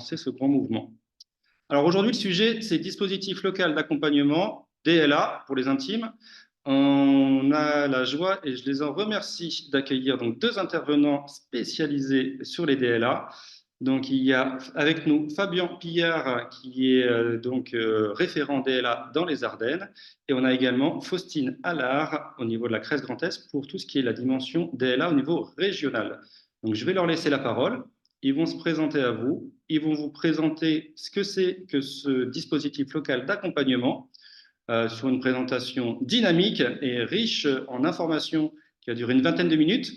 lancer ce grand mouvement. Alors aujourd'hui, le sujet, c'est dispositif local d'accompagnement, DLA pour les intimes. On a la joie, et je les en remercie, d'accueillir donc deux intervenants spécialisés sur les DLA. Donc il y a avec nous Fabien Pillard, qui est référent DLA dans les Ardennes, et on a également Faustine Allard au niveau de la Crèce Grand Est pour tout ce qui est la dimension DLA au niveau régional. Donc je vais leur laisser la parole. Ils vont se présenter à vous. Ils vont vous présenter ce que c'est que ce dispositif local d'accompagnement sur une présentation dynamique et riche en informations qui a duré une vingtaine de minutes.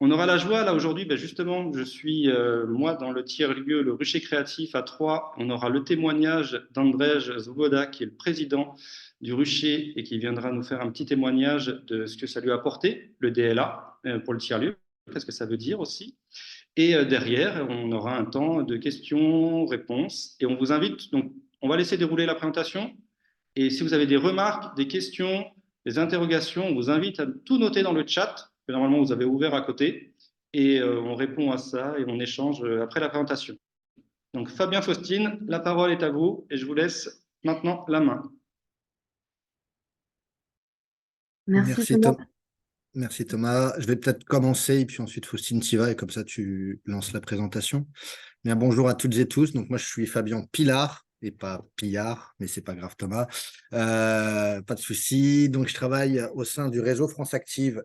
On aura la joie, là aujourd'hui, justement, je suis moi dans le tiers-lieu, le Rucher Créatif à Troyes. On aura le témoignage d'Andrzej Zwoboda, qui est le président du Rucher et qui viendra nous faire un petit témoignage de ce que ça lui a apporté, le DLA, pour le tiers-lieu, qu'est-ce que ça veut dire aussi. Et derrière, on aura un temps de questions-réponses. Et on vous invite, donc, on va laisser dérouler la présentation. Et si vous avez des remarques, des questions, des interrogations, on vous invite à tout noter dans le chat, que normalement vous avez ouvert à côté. Et on répond à ça et on échange après la présentation. Donc, Fabien, Faustine, la parole est à vous et je vous laisse maintenant la main. Merci Thomas. Merci Thomas. Je vais peut-être commencer et puis ensuite Faustine t'y va et comme ça tu lances la présentation. Bien, bonjour à toutes et tous. Donc moi je suis Fabien Pillard et pas Pillard, mais c'est pas grave Thomas. Pas de souci. Donc je travaille au sein du réseau France Active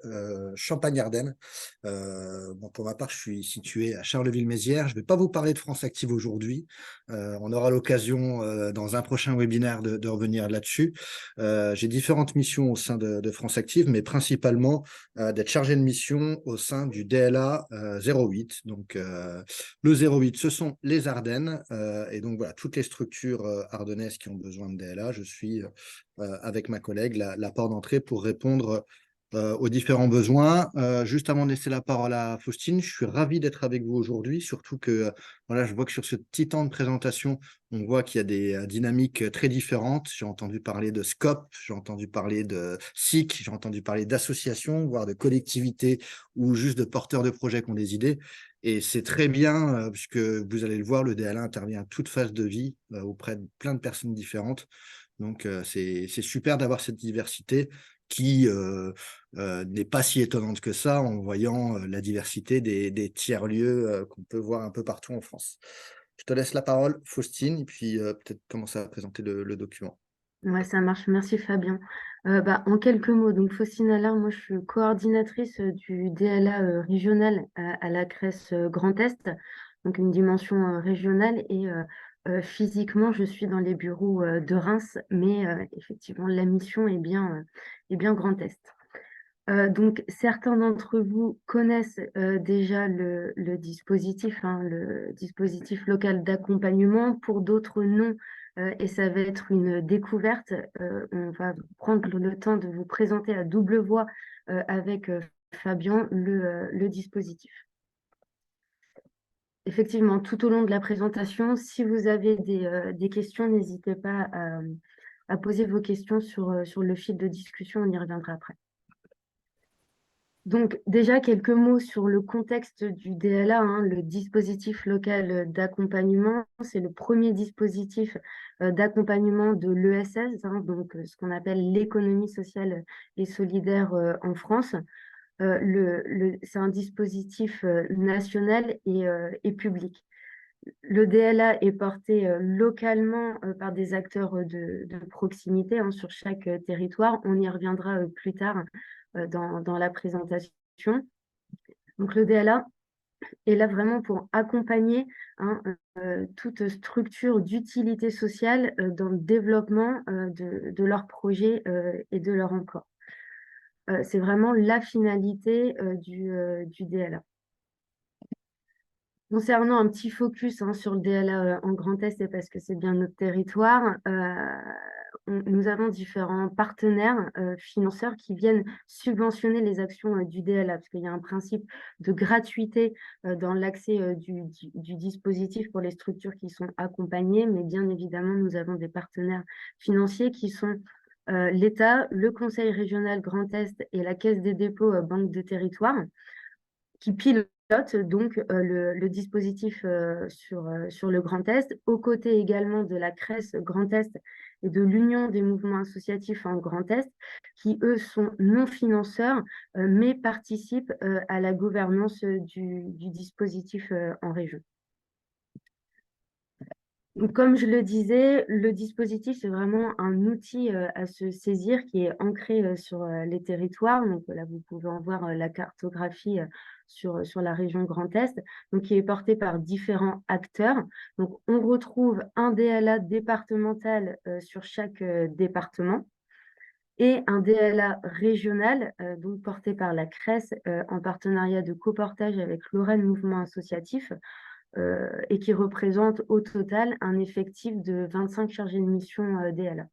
Champagne-Ardenne. Bon, pour ma part, je suis situé à Charleville-Mézières. Je ne vais pas vous parler de France Active aujourd'hui. On aura l'occasion dans un prochain webinaire de revenir là-dessus. J'ai différentes missions au sein de France Active, mais principalement d'être chargé de mission au sein du DLA 08. Donc le 08, ce sont les Ardennes. Et donc voilà, toutes les structures ardennaises qui ont besoin de DLA, je suis avec ma collègue la porte d'entrée pour répondre aux différents besoins. Juste avant de laisser la parole à Faustine, je suis ravi d'être avec vous aujourd'hui, surtout que voilà, je vois que sur ce petit temps de présentation, on voit qu'il y a des dynamiques très différentes. J'ai entendu parler de SCOP, j'ai entendu parler de SIC, j'ai entendu parler d'associations, voire de collectivités ou juste de porteurs de projets qui ont des idées. Et c'est très bien, puisque vous allez le voir, le DLA intervient à toute phase de vie auprès de plein de personnes différentes. Donc, c'est super d'avoir cette diversité qui n'est pas si étonnante que ça en voyant la diversité des tiers-lieux qu'on peut voir un peu partout en France. Je te laisse la parole, Faustine, et puis peut-être commencer à présenter le document. Ouais, ça marche. Merci Fabien. En quelques mots, donc Faustine Allard, moi je suis coordinatrice du DLA régional à la Crèce Grand Est, donc une dimension régionale et physiquement je suis dans les bureaux de Reims, mais effectivement la mission est bien Grand Est. Donc certains d'entre vous connaissent déjà le dispositif, le dispositif local d'accompagnement, pour d'autres non. Et ça va être une découverte. On va prendre le temps de vous présenter à double voix avec Fabien le dispositif. Effectivement, tout au long de la présentation, si vous avez des questions, n'hésitez pas à poser vos questions sur le fil de discussion, on y reviendra après. Donc déjà quelques mots sur le contexte du DLA, le dispositif local d'accompagnement. C'est le premier dispositif d'accompagnement de l'ESS, donc ce qu'on appelle l'économie sociale et solidaire en France. C'est un dispositif national et public. Le DLA est porté localement par des acteurs de proximité sur chaque territoire. On y reviendra plus tard dans la présentation. Donc le DLA est là vraiment pour accompagner toute structure d'utilité sociale dans le développement de leurs projets et de leur emploi. C'est vraiment la finalité du DLA. Concernant un petit focus sur le DLA en Grand Est, et parce que c'est bien notre territoire, nous avons différents partenaires financeurs qui viennent subventionner les actions du DLA, parce qu'il y a un principe de gratuité dans l'accès du dispositif pour les structures qui sont accompagnées, mais bien évidemment, nous avons des partenaires financiers qui sont l'État, le Conseil régional Grand Est et la Caisse des dépôts Banque de territoire, qui pilotent donc le dispositif sur le Grand Est, aux côtés également de la CRES Grand Est et de l'Union des mouvements associatifs en Grand Est, qui, eux, sont non financeurs, mais participent à la gouvernance du dispositif en région. Donc, comme je le disais, le dispositif, c'est vraiment un outil à se saisir qui est ancré sur les territoires. Donc là, vous pouvez en voir la cartographie sur la région Grand Est, donc qui est portée par différents acteurs. Donc, on retrouve un DLA départemental sur chaque département et un DLA régional, donc porté par la CRES en partenariat de coportage avec Lorraine Mouvement Associatif, et qui représente au total un effectif de 25 chargés de mission DLA.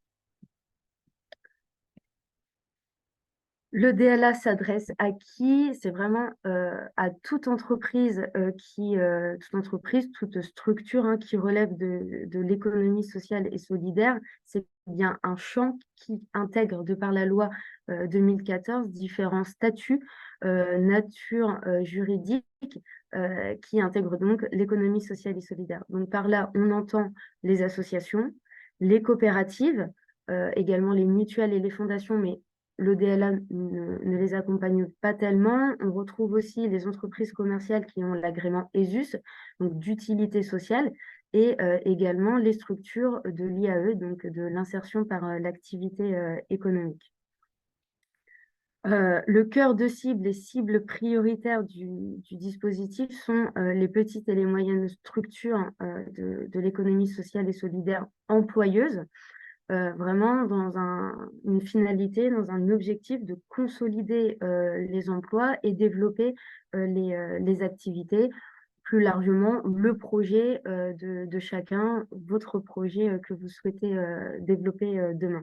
Le DLA s'adresse à qui? C'est vraiment à toute entreprise, toute structure qui relève de l'économie sociale et solidaire. C'est bien un champ qui intègre, de par la loi 2014, différents statuts, nature juridique, qui intègrent donc l'économie sociale et solidaire. Donc par là, on entend les associations, les coopératives, également les mutuelles et les fondations, mais le DLA ne les accompagne pas tellement. On retrouve aussi les entreprises commerciales qui ont l'agrément ESUS, donc d'utilité sociale, et également les structures de l'IAE, donc de l'insertion par l'activité économique. Le cœur de cible, les cibles prioritaires du dispositif sont les petites et les moyennes structures de l'économie sociale et solidaire employeuses, vraiment dans une finalité, dans un objectif de consolider les emplois et développer les activités. Plus largement, le projet de chacun, votre projet que vous souhaitez développer demain.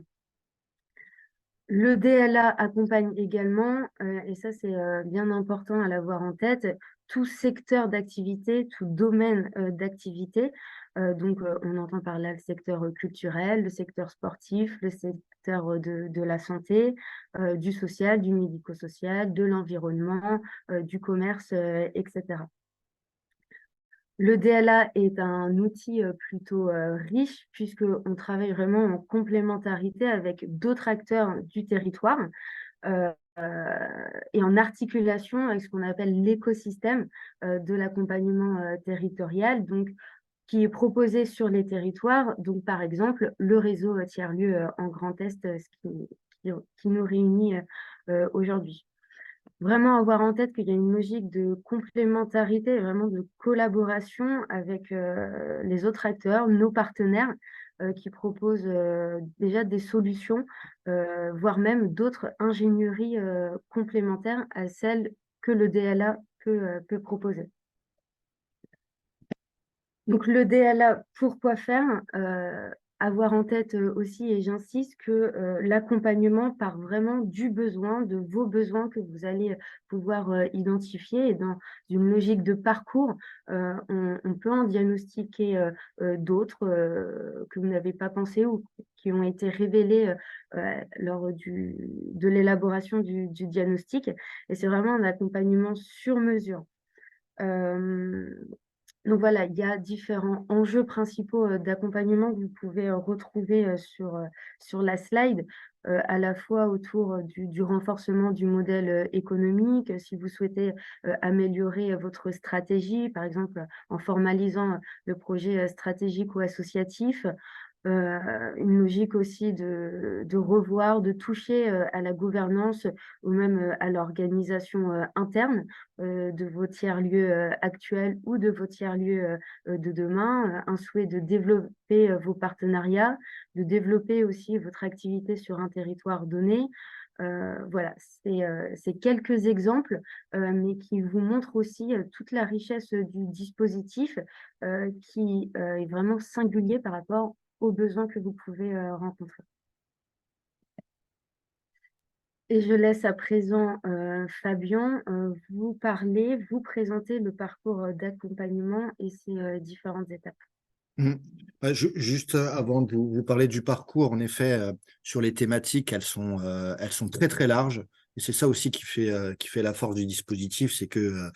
Le DLA accompagne également, et ça c'est bien important à l'avoir en tête, tout secteur d'activité, tout domaine d'activité. Donc on entend par là le secteur culturel, le secteur sportif, le secteur de la santé, du social, du médico-social, de l'environnement, du commerce, etc. Le DLA est un outil plutôt riche puisqu'on travaille vraiment en complémentarité avec d'autres acteurs du territoire et en articulation avec ce qu'on appelle l'écosystème de l'accompagnement territorial, donc, qui est proposé sur les territoires. Donc, par exemple, le réseau tiers-lieux en Grand Est, qui nous réunit aujourd'hui. Vraiment avoir en tête qu'il y a une logique de complémentarité, vraiment de collaboration avec les autres acteurs, nos partenaires, qui proposent déjà des solutions, voire même d'autres ingénieries complémentaires à celles que le DLA peut proposer. Donc le DLA, pourquoi faire? Avoir en tête aussi, et j'insiste, que l'accompagnement part vraiment du besoin, de vos besoins que vous allez pouvoir identifier. Et dans une logique de parcours, on peut en diagnostiquer d'autres que vous n'avez pas pensé ou qui ont été révélés lors de l'élaboration du diagnostic. Et c'est vraiment un accompagnement sur mesure. Donc voilà, il y a différents enjeux principaux d'accompagnement que vous pouvez retrouver sur la slide, à la fois autour du renforcement du modèle économique, si vous souhaitez améliorer votre stratégie, par exemple en formalisant le projet stratégique ou associatif, une logique aussi de revoir, de toucher à la gouvernance ou même à l'organisation interne de vos tiers-lieux actuels ou de vos tiers-lieux de demain, un souhait de développer vos partenariats, de développer aussi votre activité sur un territoire donné. Voilà, c'est quelques exemples, mais qui vous montrent aussi toute la richesse du dispositif qui est vraiment singulier par rapport aux besoins que vous pouvez rencontrer. Et je laisse à présent Fabien vous parler, vous présenter le parcours d'accompagnement et ses différentes étapes. Juste avant de vous parler du parcours, en effet, sur les thématiques, elles sont très très larges. Et c'est ça aussi qui fait la force du dispositif, c'est que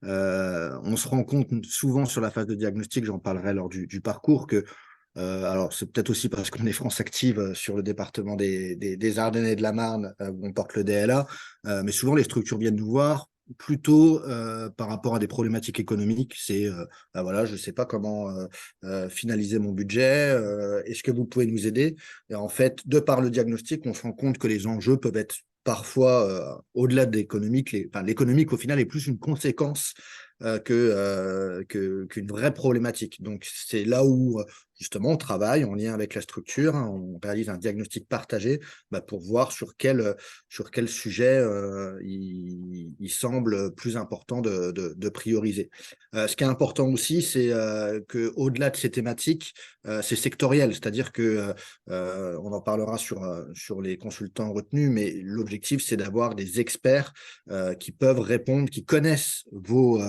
On se rend compte souvent sur la phase de diagnostic, j'en parlerai lors du parcours, que alors c'est peut-être aussi parce qu'on est France Active sur le département des Ardennes et de la Marne, où on porte le DLA, mais souvent les structures viennent nous voir plutôt par rapport à des problématiques économiques. C'est ben voilà, je ne sais pas comment finaliser mon budget, est-ce que vous pouvez nous aider? Et en fait, de par le diagnostic, on se rend compte que les enjeux peuvent être parfois au-delà de l'économique. Enfin, l'économique, au final, est plus une conséquence qu'une vraie problématique. Donc, c'est là où, justement, on travaille en lien avec la structure, hein, on réalise un diagnostic partagé pour voir sur quel sujet il semble plus important de prioriser. Ce qui est important aussi, c'est qu'au-delà de ces thématiques, c'est sectoriel, c'est-à-dire que on en parlera sur les consultants retenus, mais l'objectif, c'est d'avoir des experts qui peuvent répondre, qui connaissent vos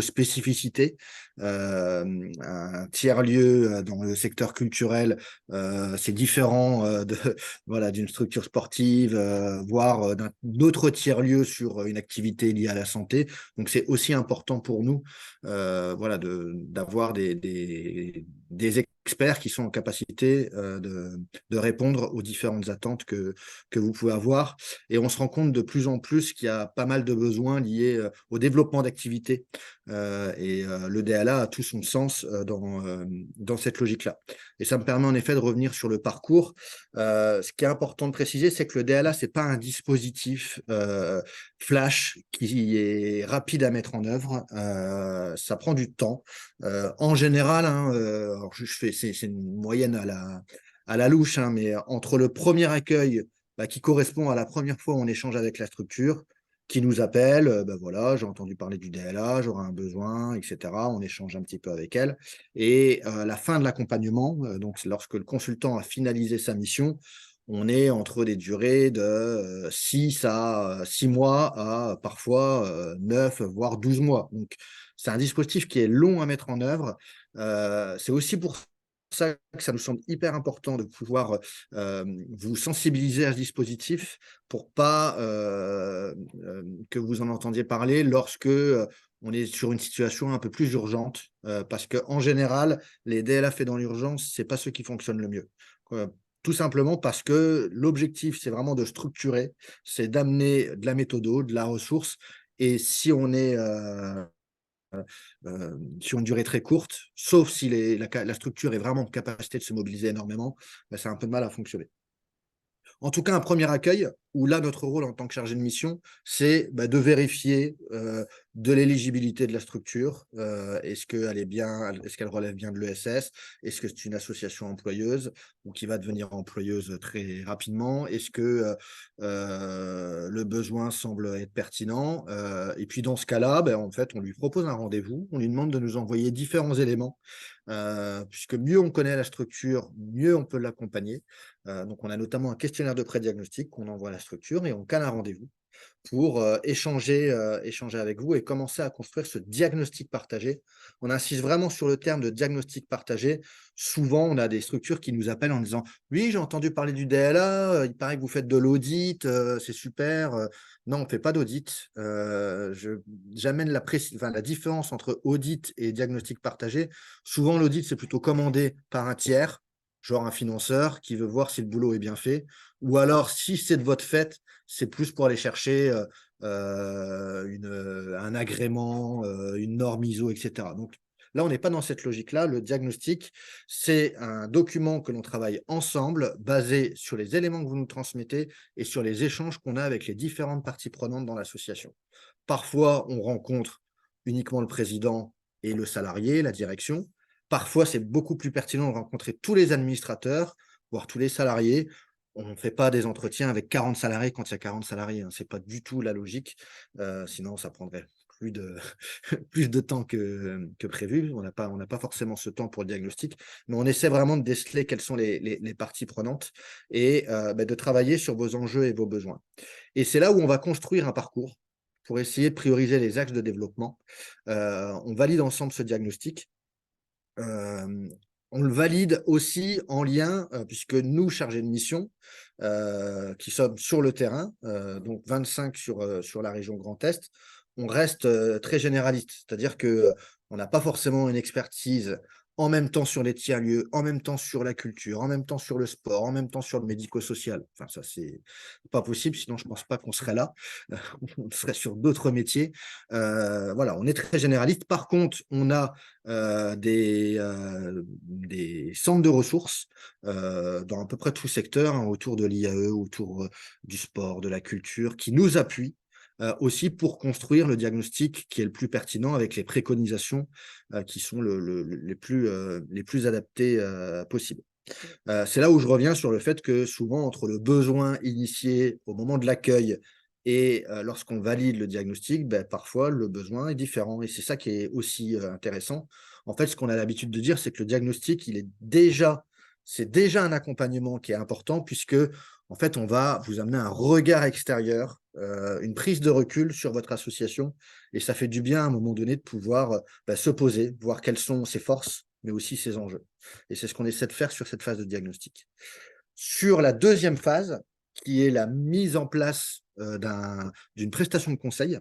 spécificités. Un tiers-lieu dans le secteur culturel, c'est différent voilà, d'une structure sportive, voire d'un autre tiers-lieu sur une activité liée à la santé. Donc, c'est aussi important pour nous voilà, d'avoir des experts qui sont en capacité de répondre aux différentes attentes que vous pouvez avoir. Et on se rend compte de plus en plus qu'il y a pas mal de besoins liés au développement d'activités. Le DLA a tout son sens dans cette logique-là. Et ça me permet en effet de revenir sur le parcours. Ce qui est important de préciser, c'est que le DLA, ce n'est pas un dispositif flash qui est rapide à mettre en œuvre. Ça prend du temps. En général, hein, alors c'est une moyenne à la louche, hein, mais entre le premier accueil qui correspond à la première fois où on échange avec la structure, qui nous appelle, voilà, j'ai entendu parler du DLA, j'aurai un besoin, etc. On échange un petit peu avec elle. Et la fin de l'accompagnement, donc lorsque le consultant a finalisé sa mission, on est entre des durées de 6 mois à parfois 9, voire 12 mois. Donc, c'est un dispositif qui est long à mettre en œuvre. C'est aussi pour ça que ça nous semble hyper important de pouvoir vous sensibiliser à ce dispositif pour pas que vous en entendiez parler lorsque on est sur une situation un peu plus urgente, parce qu'en général, les DLA faits dans l'urgence, c'est pas ceux qui fonctionnent le mieux. Tout simplement parce que l'objectif, c'est vraiment de structurer, c'est d'amener de la méthodo, de la ressource, et si on est sur une durée très courte, sauf si la structure est vraiment en capacité de se mobiliser énormément, ça a un peu de mal à fonctionner. En tout cas, un premier accueil où là, notre rôle en tant que chargé de mission, c'est de vérifier de l'éligibilité de la structure. Est-ce qu'elle relève bien de l'ESS? Est-ce que c'est une association employeuse ou qui va devenir employeuse très rapidement? Est-ce que le besoin semble être pertinent? Et puis dans ce cas-là, en fait, on lui propose un rendez-vous, on lui demande de nous envoyer différents éléments, puisque mieux on connaît la structure, mieux on peut l'accompagner. Donc, on a notamment un questionnaire de pré-diagnostic qu'on envoie à la structure et on cale un rendez-vous pour échanger avec vous et commencer à construire ce diagnostic partagé. On insiste vraiment sur le terme de diagnostic partagé. Souvent, on a des structures qui nous appellent en disant « Oui, j'ai entendu parler du DLA, il paraît que vous faites de l'audit, c'est super. » Non, on ne fait pas d'audit. J'amène la différence entre audit et diagnostic partagé. Souvent, l'audit, c'est plutôt commandé par un tiers, genre un financeur qui veut voir si le boulot est bien fait. Ou alors, si c'est de votre fait, c'est plus pour aller chercher un agrément, une norme ISO, etc. Donc là, on n'est pas dans cette logique-là. Le diagnostic, c'est un document que l'on travaille ensemble, basé sur les éléments que vous nous transmettez et sur les échanges qu'on a avec les différentes parties prenantes dans l'association. Parfois, on rencontre uniquement le président et le salarié, la direction. Parfois, c'est beaucoup plus pertinent de rencontrer tous les administrateurs, voire tous les salariés. On ne fait pas des entretiens avec 40 salariés quand il y a 40 salariés. Ce n'est pas du tout la logique. Sinon, ça prendrait plus de temps que prévu. On n'a pas forcément ce temps pour le diagnostic. Mais on essaie vraiment de déceler quelles sont les parties prenantes et de travailler sur vos enjeux et vos besoins. Et c'est là où on va construire un parcours pour essayer de prioriser les axes de développement. On valide ensemble ce diagnostic. On le valide aussi en lien, puisque nous, chargés de mission, qui sommes sur le terrain, donc 25 sur la région Grand Est, on reste très généraliste. C'est-à-dire qu'on n'a pas forcément une expertise en même temps sur les tiers-lieux, en même temps sur la culture, en même temps sur le sport, en même temps sur le médico-social. Enfin, ça, c'est pas possible, sinon je ne pense pas qu'on serait là. On serait sur d'autres métiers. Voilà, on est très généraliste. Par contre, on a des centres de ressources dans à peu près tout secteur, hein, autour de l'IAE, autour du sport, de la culture, qui nous appuient aussi pour construire le diagnostic qui est le plus pertinent avec les préconisations qui sont les plus adaptées possibles. C'est là où je reviens sur le fait que souvent, entre le besoin initié au moment de l'accueil et lorsqu'on valide le diagnostic, ben, parfois le besoin est différent. Et c'est ça qui est aussi intéressant. En fait, ce qu'on a l'habitude de dire, c'est que le diagnostic, c'est déjà un accompagnement qui est important puisque en fait, on va vous amener un regard extérieur, une prise de recul sur votre association. Et ça fait du bien à un moment donné de pouvoir se poser, voir quelles sont ses forces, mais aussi ses enjeux. Et c'est ce qu'on essaie de faire sur cette phase de diagnostic. Sur la deuxième phase, qui est la mise en place d'une prestation de conseil,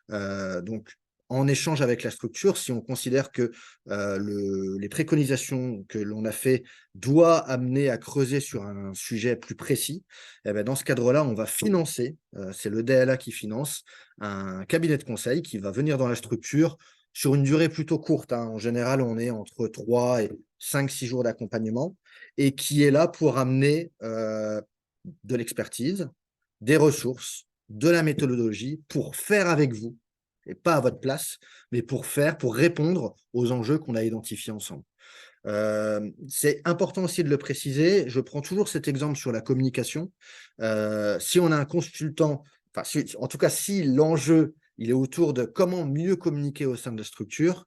donc en échange avec la structure, si on considère que les préconisations que l'on a fait doivent amener à creuser sur un sujet plus précis, eh bien dans ce cadre-là, on va financer, c'est le DLA qui finance, un cabinet de conseil qui va venir dans la structure sur une durée plutôt courte, hein. En général, on est entre 3 et 5-6 jours d'accompagnement et qui est là pour amener de l'expertise, des ressources, de la méthodologie pour faire avec vous, et pas à votre place, mais pour répondre aux enjeux qu'on a identifiés ensemble. C'est important aussi de le préciser. Je prends toujours cet exemple sur la communication. Si on a un consultant, en tout cas, si l'enjeu il est autour de comment mieux communiquer au sein de la structure,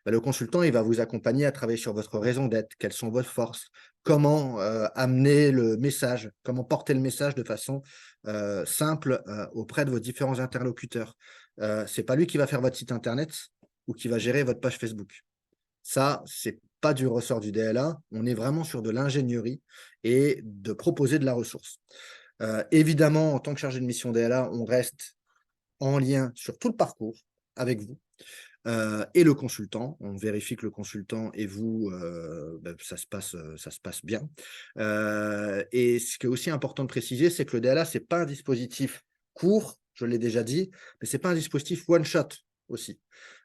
le consultant il va vous accompagner à travailler sur votre raison d'être, quelles sont vos forces, comment amener le message, comment porter le message de façon simple auprès de vos différents interlocuteurs. Ce n'est pas lui qui va faire votre site internet ou qui va gérer votre page Facebook. Ça, c'est pas du ressort du DLA. On est vraiment sur de l'ingénierie et de proposer de la ressource. Évidemment, en tant que chargé de mission DLA, on reste en lien sur tout le parcours avec vous et le consultant. On vérifie que le consultant et vous, ça se passe bien. Et ce qui est aussi important de préciser, c'est que le DLA, ce n'est pas un dispositif court, je l'ai déjà dit, mais ce n'est pas un dispositif one-shot aussi.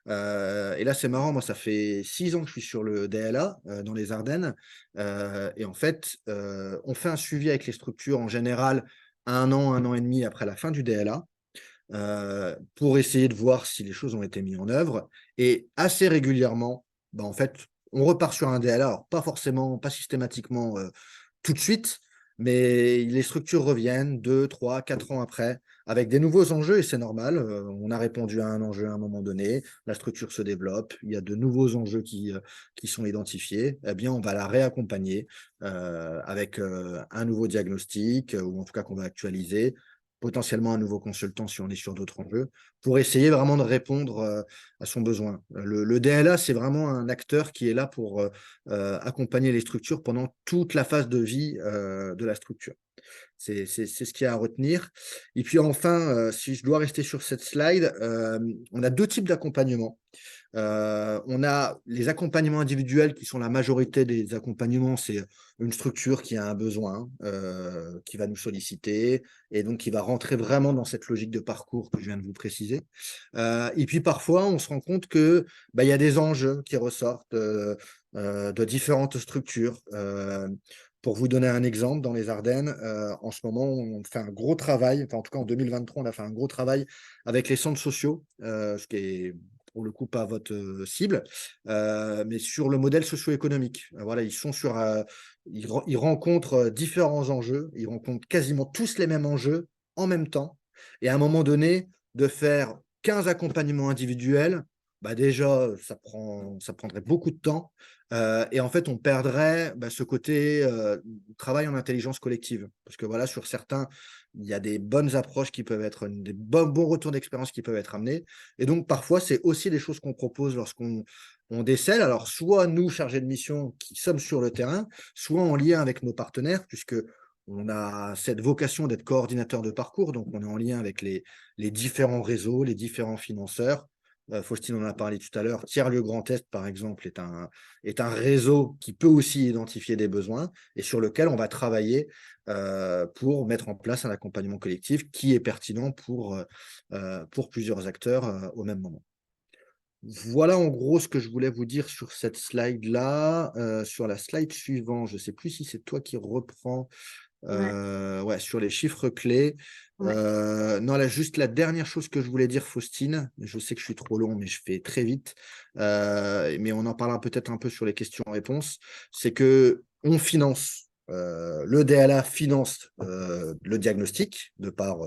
Et là, c'est marrant, moi, ça fait 6 ans que je suis sur le DLA dans les Ardennes. Et en fait, on fait un suivi avec les structures en général 1 an et demi après la fin du DLA. Pour essayer de voir si les choses ont été mises en œuvre. Et assez régulièrement, en fait, on repart sur un DLA, alors pas systématiquement tout de suite, mais les structures reviennent 2, 3, 4 ans après, avec des nouveaux enjeux, et c'est normal. On a répondu à un enjeu à un moment donné, la structure se développe, il y a de nouveaux enjeux qui sont identifiés, eh bien, on va la réaccompagner avec un nouveau diagnostic, ou en tout cas qu'on va actualiser, potentiellement un nouveau consultant si on est sur d'autres enjeux, pour essayer vraiment de répondre à son besoin. Le DLA, c'est vraiment un acteur qui est là pour accompagner les structures pendant toute la phase de vie de la structure. C'est ce qu'il y a à retenir. Et puis enfin, si je dois rester sur cette slide, on a 2 types d'accompagnement. On a les accompagnements individuels qui sont la majorité des accompagnements. C'est une structure qui a un besoin, qui va nous solliciter et donc qui va rentrer vraiment dans cette logique de parcours que je viens de vous préciser. Et puis parfois, on se rend compte que il y a des enjeux qui ressortent de différentes structures. Pour vous donner un exemple, dans les Ardennes, en ce moment, on fait un gros travail, enfin en tout cas en 2023, on a fait un gros travail avec les centres sociaux, ce qui est pour le coup pas votre cible, mais sur le modèle socio-économique. Voilà, ils rencontrent différents enjeux, ils rencontrent quasiment tous les mêmes enjeux en même temps, et à un moment donné, de faire 15 accompagnements individuels, déjà, ça prendrait beaucoup de temps. Et en fait, on perdrait ce côté travail en intelligence collective. Parce que voilà, sur certains, il y a des bonnes approches qui peuvent être, des bons retours d'expérience qui peuvent être amenés. Et donc, parfois, c'est aussi des choses qu'on propose lorsqu'on décèle. Alors, soit nous, chargés de mission, qui sommes sur le terrain, soit en lien avec nos partenaires, puisque on a cette vocation d'être coordinateur de parcours, donc on est en lien avec les différents réseaux, les différents financeurs. Faustine en a parlé tout à l'heure. Tiers-lieu Grand Est, par exemple, est un réseau qui peut aussi identifier des besoins et sur lequel on va travailler pour mettre en place un accompagnement collectif qui est pertinent pour plusieurs acteurs au même moment. Voilà en gros ce que je voulais vous dire sur cette slide-là. Sur la slide suivante, je ne sais plus si c'est toi qui reprends ouais, sur les chiffres clés. Ouais. Non, là, juste la dernière chose que je voulais dire, Faustine, je sais que je suis trop long, mais je fais très vite. Mais on en parlera peut-être un peu sur les questions-réponses. C'est que on finance, le DLA finance le diagnostic de par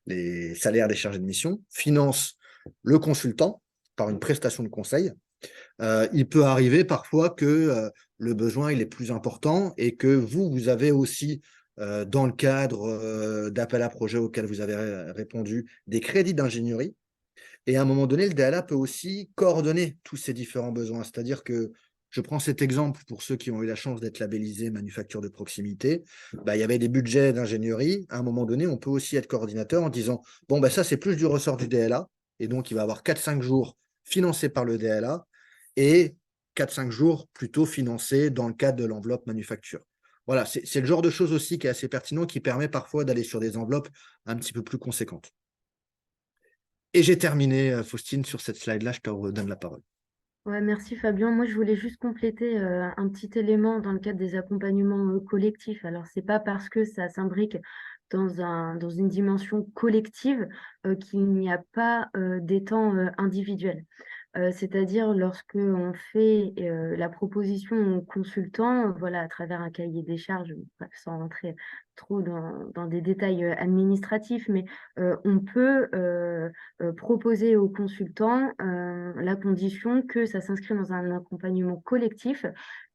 les salaires des chargés de mission, finance le consultant par une prestation de conseil. Il peut arriver parfois que le besoin il est plus important et que vous avez aussi, dans le cadre d'appels à projets auxquels vous avez répondu, des crédits d'ingénierie. Et à un moment donné, le DLA peut aussi coordonner tous ces différents besoins. C'est-à-dire que je prends cet exemple pour ceux qui ont eu la chance d'être labellisés manufacture de proximité. Bah, il y avait des budgets d'ingénierie. À un moment donné, on peut aussi être coordinateur en disant bon, bah, ça, c'est plus du ressort du DLA. Et donc, il va avoir 4-5 jours financés par le DLA et 4-5 jours plutôt financés dans le cadre de l'enveloppe manufacture. Voilà, c'est le genre de choses aussi qui est assez pertinent, qui permet parfois d'aller sur des enveloppes un petit peu plus conséquentes. Et j'ai terminé, Faustine, sur cette slide-là, je te redonne la parole. Ouais, merci Fabien. Moi, je voulais juste compléter un petit élément dans le cadre des accompagnements collectifs. Alors, c'est pas parce que ça s'imbrique dans une dimension collective qu'il n'y a pas des temps individuels. C'est-à-dire lorsque on fait la proposition au consultant, voilà, à travers un cahier des charges, bref, sans rentrer trop dans des détails administratifs, mais on peut proposer au consultant la condition que ça s'inscrit dans un accompagnement collectif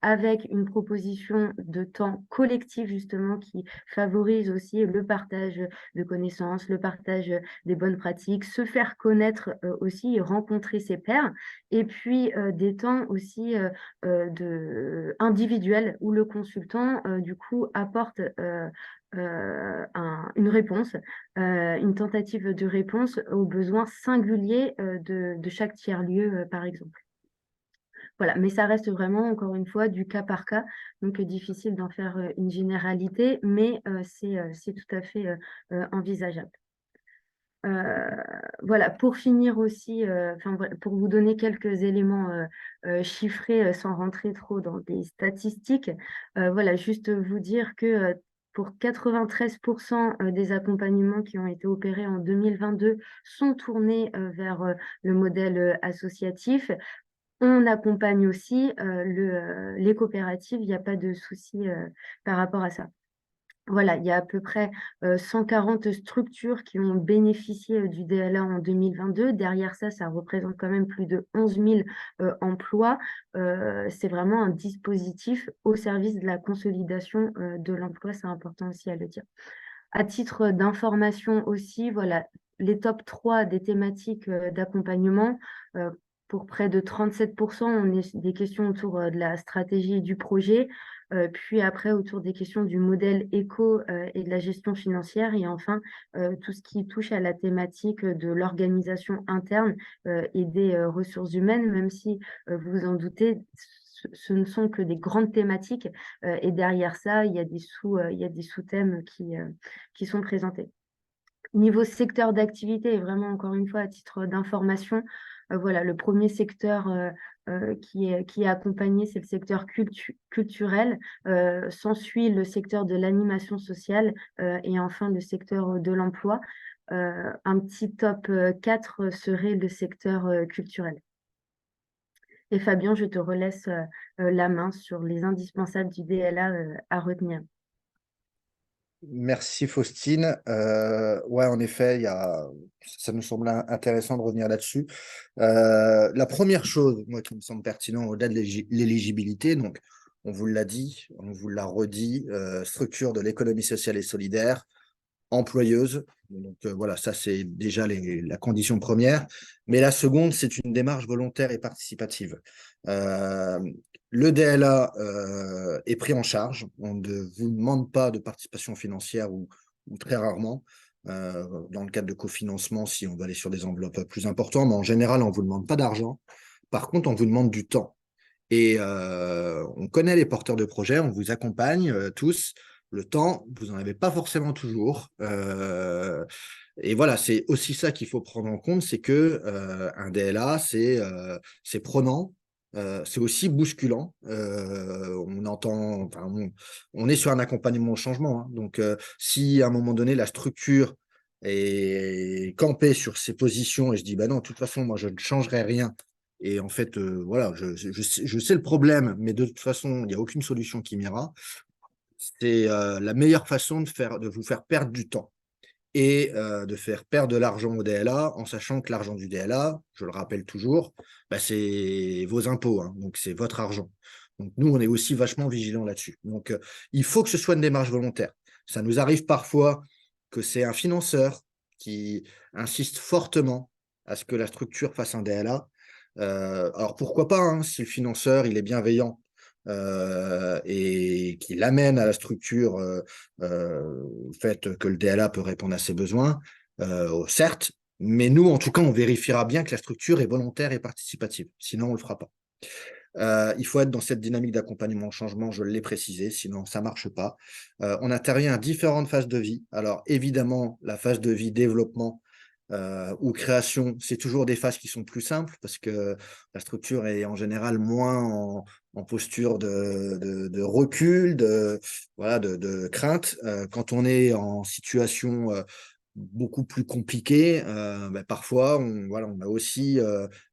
avec une proposition de temps collectif justement qui favorise aussi le partage de connaissances, le partage des bonnes pratiques, se faire connaître aussi et rencontrer ses pairs, et puis des temps aussi individuels où le consultant du coup apporte une réponse, une tentative de réponse aux besoins singuliers de chaque tiers-lieu, par exemple. Voilà, mais ça reste vraiment, encore une fois, du cas par cas, donc difficile d'en faire une généralité, mais c'est tout à fait envisageable. Voilà, pour finir aussi, pour vous donner quelques éléments chiffrés sans rentrer trop dans des statistiques, voilà, juste vous dire que pour 93% des accompagnements qui ont été opérés en 2022 sont tournés vers le modèle associatif. On accompagne aussi les coopératives, il n'y a pas de souci par rapport à ça. Voilà, il y a à peu près 140 structures qui ont bénéficié du DLA en 2022. Derrière ça, ça représente quand même plus de 11 000 emplois. C'est vraiment un dispositif au service de la consolidation de l'emploi, c'est important aussi à le dire. À titre d'information aussi, voilà, les top 3 des thématiques d'accompagnement, pour près de 37%, on est des questions autour de la stratégie et du projet, puis après autour des questions du modèle éco et de la gestion financière, et enfin tout ce qui touche à la thématique de l'organisation interne et des ressources humaines, même si vous vous en doutez, ce ne sont que des grandes thématiques et derrière ça, il y a des sous-thèmes qui sont présentés. Niveau secteur d'activité, et vraiment encore une fois à titre d'information, voilà, le premier secteur qui est accompagné, c'est le secteur culturel. S'ensuit le secteur de l'animation sociale et enfin le secteur de l'emploi. Un petit top 4 serait le secteur culturel. Et Fabien, je te relaisse la main sur les indispensables du DLA à retenir. Merci Faustine. Ouais, en effet, ça nous semble intéressant de revenir là-dessus. La première chose, moi, qui me semble pertinent au-delà de l'éligibilité, donc on vous l'a dit, on vous l'a redit, structure de l'économie sociale et solidaire, employeuse. Donc voilà, ça c'est déjà la condition première. Mais la seconde, c'est une démarche volontaire et participative. Le DLA est pris en charge. On ne vous demande pas de participation financière ou très rarement. Dans le cadre de cofinancement, si on va aller sur des enveloppes plus importantes, mais en général, on ne vous demande pas d'argent. Par contre, on vous demande du temps. Et on connaît les porteurs de projets, on vous accompagne tous. Le temps, vous n'en avez pas forcément toujours. Et voilà, c'est aussi ça qu'il faut prendre en compte, c'est que un DLA, c'est prenant, c'est aussi bousculant. On entend, enfin, on est sur un accompagnement au changement, hein. Donc, si à un moment donné la structure est campée sur ses positions et je dis, bah non, de toute façon, moi, je ne changerai rien. Et en fait, voilà, je sais le problème, mais de toute façon, il n'y a aucune solution qui m'ira. C'est la meilleure façon de vous faire perdre du temps et de faire perdre de l'argent au DLA en sachant que l'argent du DLA, je le rappelle toujours, bah, c'est vos impôts, hein, donc c'est votre argent. Donc nous, on est aussi vachement vigilants là-dessus. Donc il faut que ce soit une démarche volontaire. Ça nous arrive parfois que c'est un financeur qui insiste fortement à ce que la structure fasse un DLA. Alors pourquoi pas, hein, si le financeur il est bienveillant et qu'il amène à la structure le fait que le DLA peut répondre à ses besoins, certes, mais nous, en tout cas, on vérifiera bien que la structure est volontaire et participative. Sinon, on ne le fera pas. Il faut être dans cette dynamique d'accompagnement au changement, je l'ai précisé, sinon ça ne marche pas. On intervient à différentes phases de vie. Alors, évidemment, la phase de vie développement ou création, c'est toujours des phases qui sont plus simples parce que la structure est en général moins en posture de recul, voilà, de crainte. Quand on est en situation beaucoup plus compliquée, ben, parfois voilà, on a aussi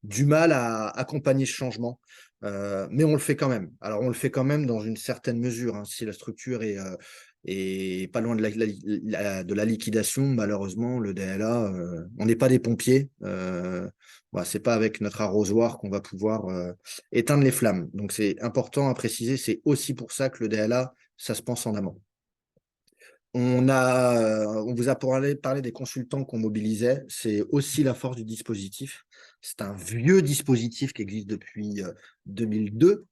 du mal à accompagner ce changement. Mais on le fait quand même. Alors, on le fait quand même dans une certaine mesure, hein. Si la structure est pas loin de la liquidation, malheureusement, le DLA, on n'est pas des pompiers. Voilà, c'est pas avec notre arrosoir qu'on va pouvoir éteindre les flammes. Donc, c'est important à préciser. C'est aussi pour ça que le DLA, ça se pense en amont. On vous a parlé des consultants qu'on mobilisait. C'est aussi la force du dispositif. C'est un vieux dispositif qui existe depuis 2002,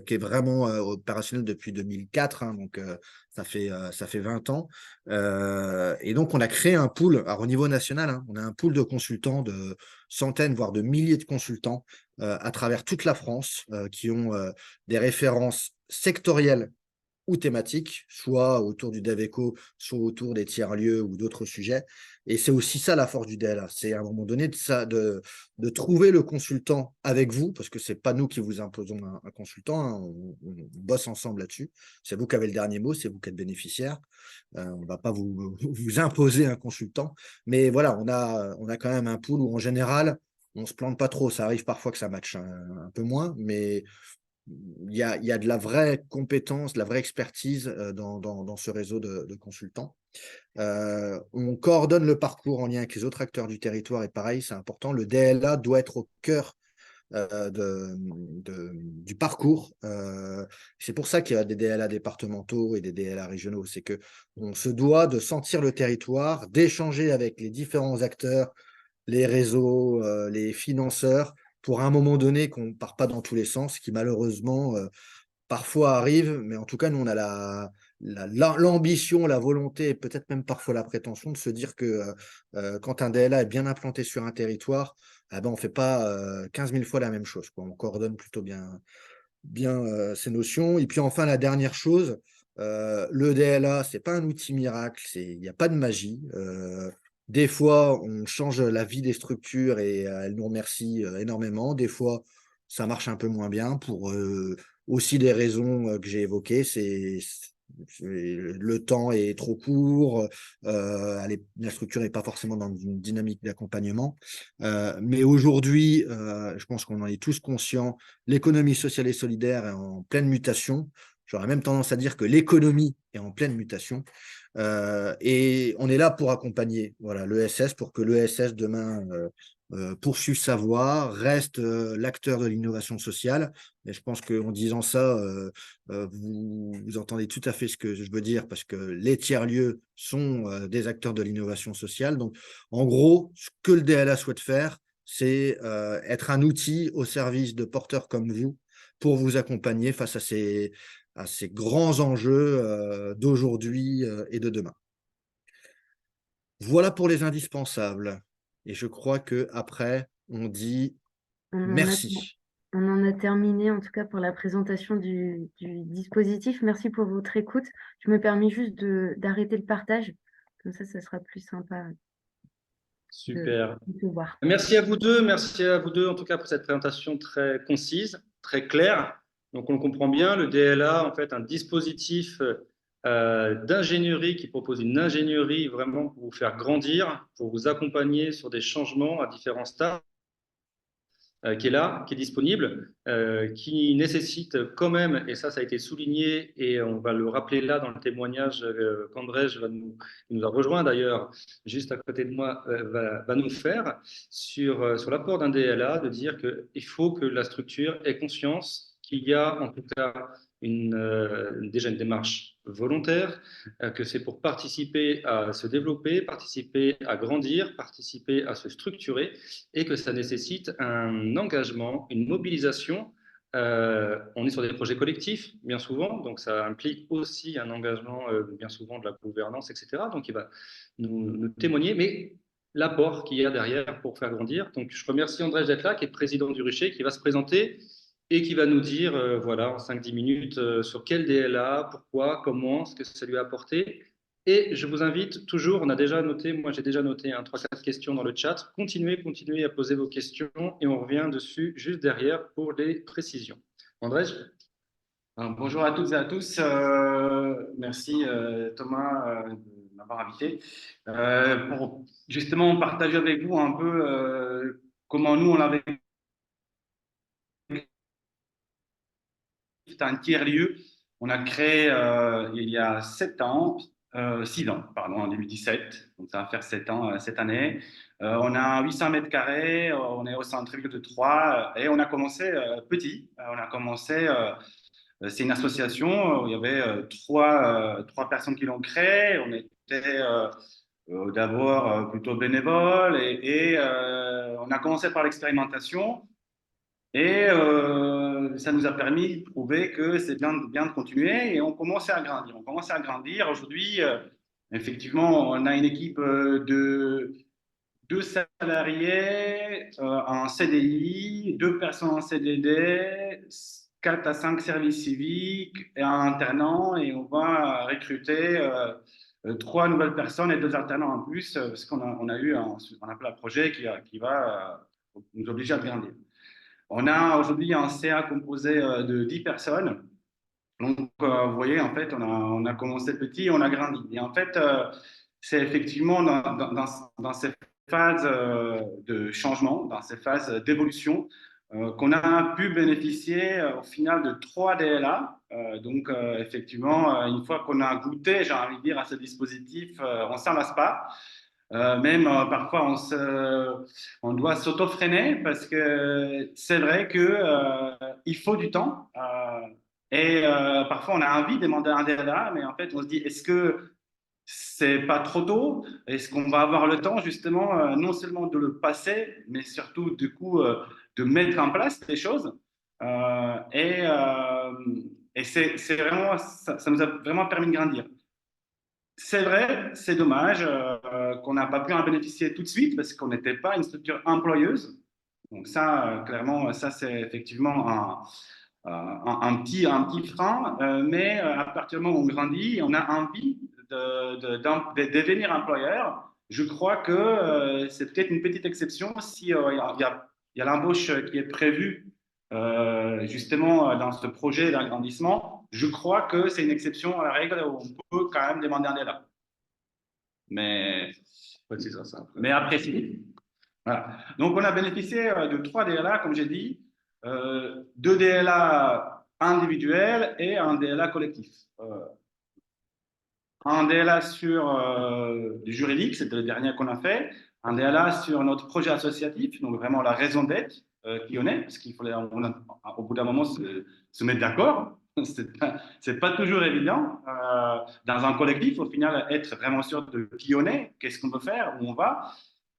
qui est vraiment opérationnel depuis 2004, hein, donc ça fait 20 ans. Et donc, on a créé un pool, alors au niveau national, hein, on a un pool de consultants, de centaines, voire de milliers de consultants à travers toute la France qui ont des références sectorielles ou thématiques, soit autour du DAVECO, soit autour des tiers-lieux ou d'autres sujets. Et c'est aussi ça la force du DLA, c'est à un moment donné de trouver le consultant avec vous, parce que ce n'est pas nous qui vous imposons un consultant, hein, on bosse ensemble là-dessus. C'est vous qui avez le dernier mot, c'est vous qui êtes bénéficiaire. On ne va pas vous imposer un consultant, mais voilà, on a quand même un pool où en général, on ne se plante pas trop. Ça arrive parfois que ça matche un peu moins, mais il y a de la vraie compétence, de la vraie expertise dans ce réseau de consultants. On coordonne le parcours en lien avec les autres acteurs du territoire et pareil, c'est important. Le DLA doit être au cœur du parcours. C'est pour ça qu'il y a des DLA départementaux et des DLA régionaux. C'est qu'on se doit de sentir le territoire, d'échanger avec les différents acteurs, les réseaux, les financeurs, pour à un moment donné qu'on ne part pas dans tous les sens, qui malheureusement parfois arrive, mais en tout cas, nous, on a l'ambition, la volonté, et peut-être même parfois la prétention de se dire que quand un DLA est bien implanté sur un territoire, eh ben, on ne fait pas 15 000 fois la même chose, quoi. On coordonne plutôt bien ces notions. Et puis enfin, la dernière chose, le DLA, ce n'est pas un outil miracle, il n'y a pas de magie. Des fois, on change la vie des structures et elles nous remercient énormément. Des fois, ça marche un peu moins bien pour aussi des raisons que j'ai évoquées. Le temps est trop court, la structure n'est pas forcément dans une dynamique d'accompagnement. Mais aujourd'hui, je pense qu'on en est tous conscients, l'économie sociale et solidaire est en pleine mutation. J'aurais même tendance à dire que l'économie est en pleine mutation. Et on est là pour accompagner l'ESS, pour que l'ESS demain poursuive sa voie, reste l'acteur de l'innovation sociale. Et je pense qu'en disant ça, vous entendez tout à fait ce que je veux dire, parce que les tiers-lieux sont des acteurs de l'innovation sociale. Donc, en gros, ce que le DLA souhaite faire, c'est être un outil au service de porteurs comme vous pour vous accompagner face à ces grands enjeux d'aujourd'hui et de demain. Voilà pour les indispensables. Et je crois qu'après, on dit merci. On en a terminé, en tout cas, pour la présentation du dispositif. Merci pour votre écoute. Je me permets juste d'arrêter le partage. Comme ça sera plus sympa. Super. De voir. Merci à vous deux, en tout cas, pour cette présentation très concise, très claire. Donc, on le comprend bien, le DLA, en fait, un dispositif d'ingénierie qui propose une ingénierie vraiment pour vous faire grandir, pour vous accompagner sur des changements à différents stades. Qui est là, qui est disponible, qui nécessite quand même, et ça a été souligné, et on va le rappeler là dans le témoignage qu'André nous a rejoint d'ailleurs, juste à côté de moi, va nous faire sur l'apport d'un DLA, de dire qu'il faut que la structure ait conscience qu'il y a en tout cas déjà une démarche volontaire, que c'est pour participer à se développer, participer à grandir, participer à se structurer, et que ça nécessite un engagement, une mobilisation. On est sur des projets collectifs, bien souvent, donc ça implique aussi un engagement, bien souvent, de la gouvernance, etc. Donc il va nous témoigner, mais l'apport qu'il y a derrière pour faire grandir. Donc je remercie André d'être là, qui est président du Rucher, qui va se présenter et qui va nous dire, voilà, en 5-10 minutes, sur quel DLA, pourquoi, comment, ce que ça lui a apporté. Et je vous invite toujours, on a déjà noté, moi j'ai déjà noté 3-4 questions dans le chat. Continuez à poser vos questions et on revient dessus juste derrière pour les précisions. André? Bonjour à toutes et à tous. Merci Thomas de m'avoir invité pour justement partager avec vous un peu comment nous on l'avait. C'est un tiers-lieu. On a créé il y a 6 ans, pardon, en 2017. Donc ça va faire 7 ans cette année. On a 800 mètres carrés, on est au centre-ville de Troyes et on a commencé petit. On a commencé, c'est une association où il y avait trois personnes qui l'ont créée. On était d'abord plutôt bénévoles et on a commencé par l'expérimentation. Et ça nous a permis de prouver que c'est bien de continuer et on commençait à grandir. Aujourd'hui, effectivement, on a une équipe de 2 salariés en CDI, 2 personnes en CDD, 4 à 5 services civiques et un internat. Et on va recruter 3 nouvelles personnes et 2 alternants en plus parce qu'on a eu un appel à projet qui va nous obliger à grandir. On a aujourd'hui un CA composé de 10 personnes. Donc, vous voyez, en fait, on a commencé petit et on a grandi. Et en fait, c'est effectivement dans ces phases de changement, dans ces phases d'évolution, qu'on a pu bénéficier au final de 3 DLA. Donc, effectivement, une fois qu'on a goûté, j'ai envie de dire, à ce dispositif, on ne s'en lasse pas. Même parfois on doit s'auto-freiner parce que c'est vrai qu'il faut du temps et parfois on a envie de demander un DLA, mais en fait on se dit est-ce que c'est pas trop tôt? Est-ce qu'on va avoir le temps justement non seulement de le passer, mais surtout du coup de mettre en place des choses et c'est vraiment ça nous a vraiment permis de grandir. C'est vrai, c'est dommage qu'on n'a pas pu en bénéficier tout de suite parce qu'on n'était pas une structure employeuse. Donc ça, clairement, ça c'est effectivement un petit frein. Mais à partir du moment où on grandit, on a envie de devenir employeur. Je crois que c'est peut-être une petite exception si il y a l'embauche qui est prévue justement dans ce projet d'agrandissement. Je crois que c'est une exception à la règle où on peut quand même demander un DLA. Mais apprécié. Voilà. Donc, on a bénéficié de 3 DLA, comme j'ai dit, 2 DLA individuels et un DLA collectif. Un DLA sur du juridique, c'était le dernier qu'on a fait. Un DLA sur notre projet associatif, donc vraiment la raison d'être qui on est, parce qu'il fallait au bout d'un moment se mettre d'accord. C'est pas toujours évident dans un collectif, au final, être vraiment sûr de qui on est, qu'est-ce qu'on veut faire, où on va.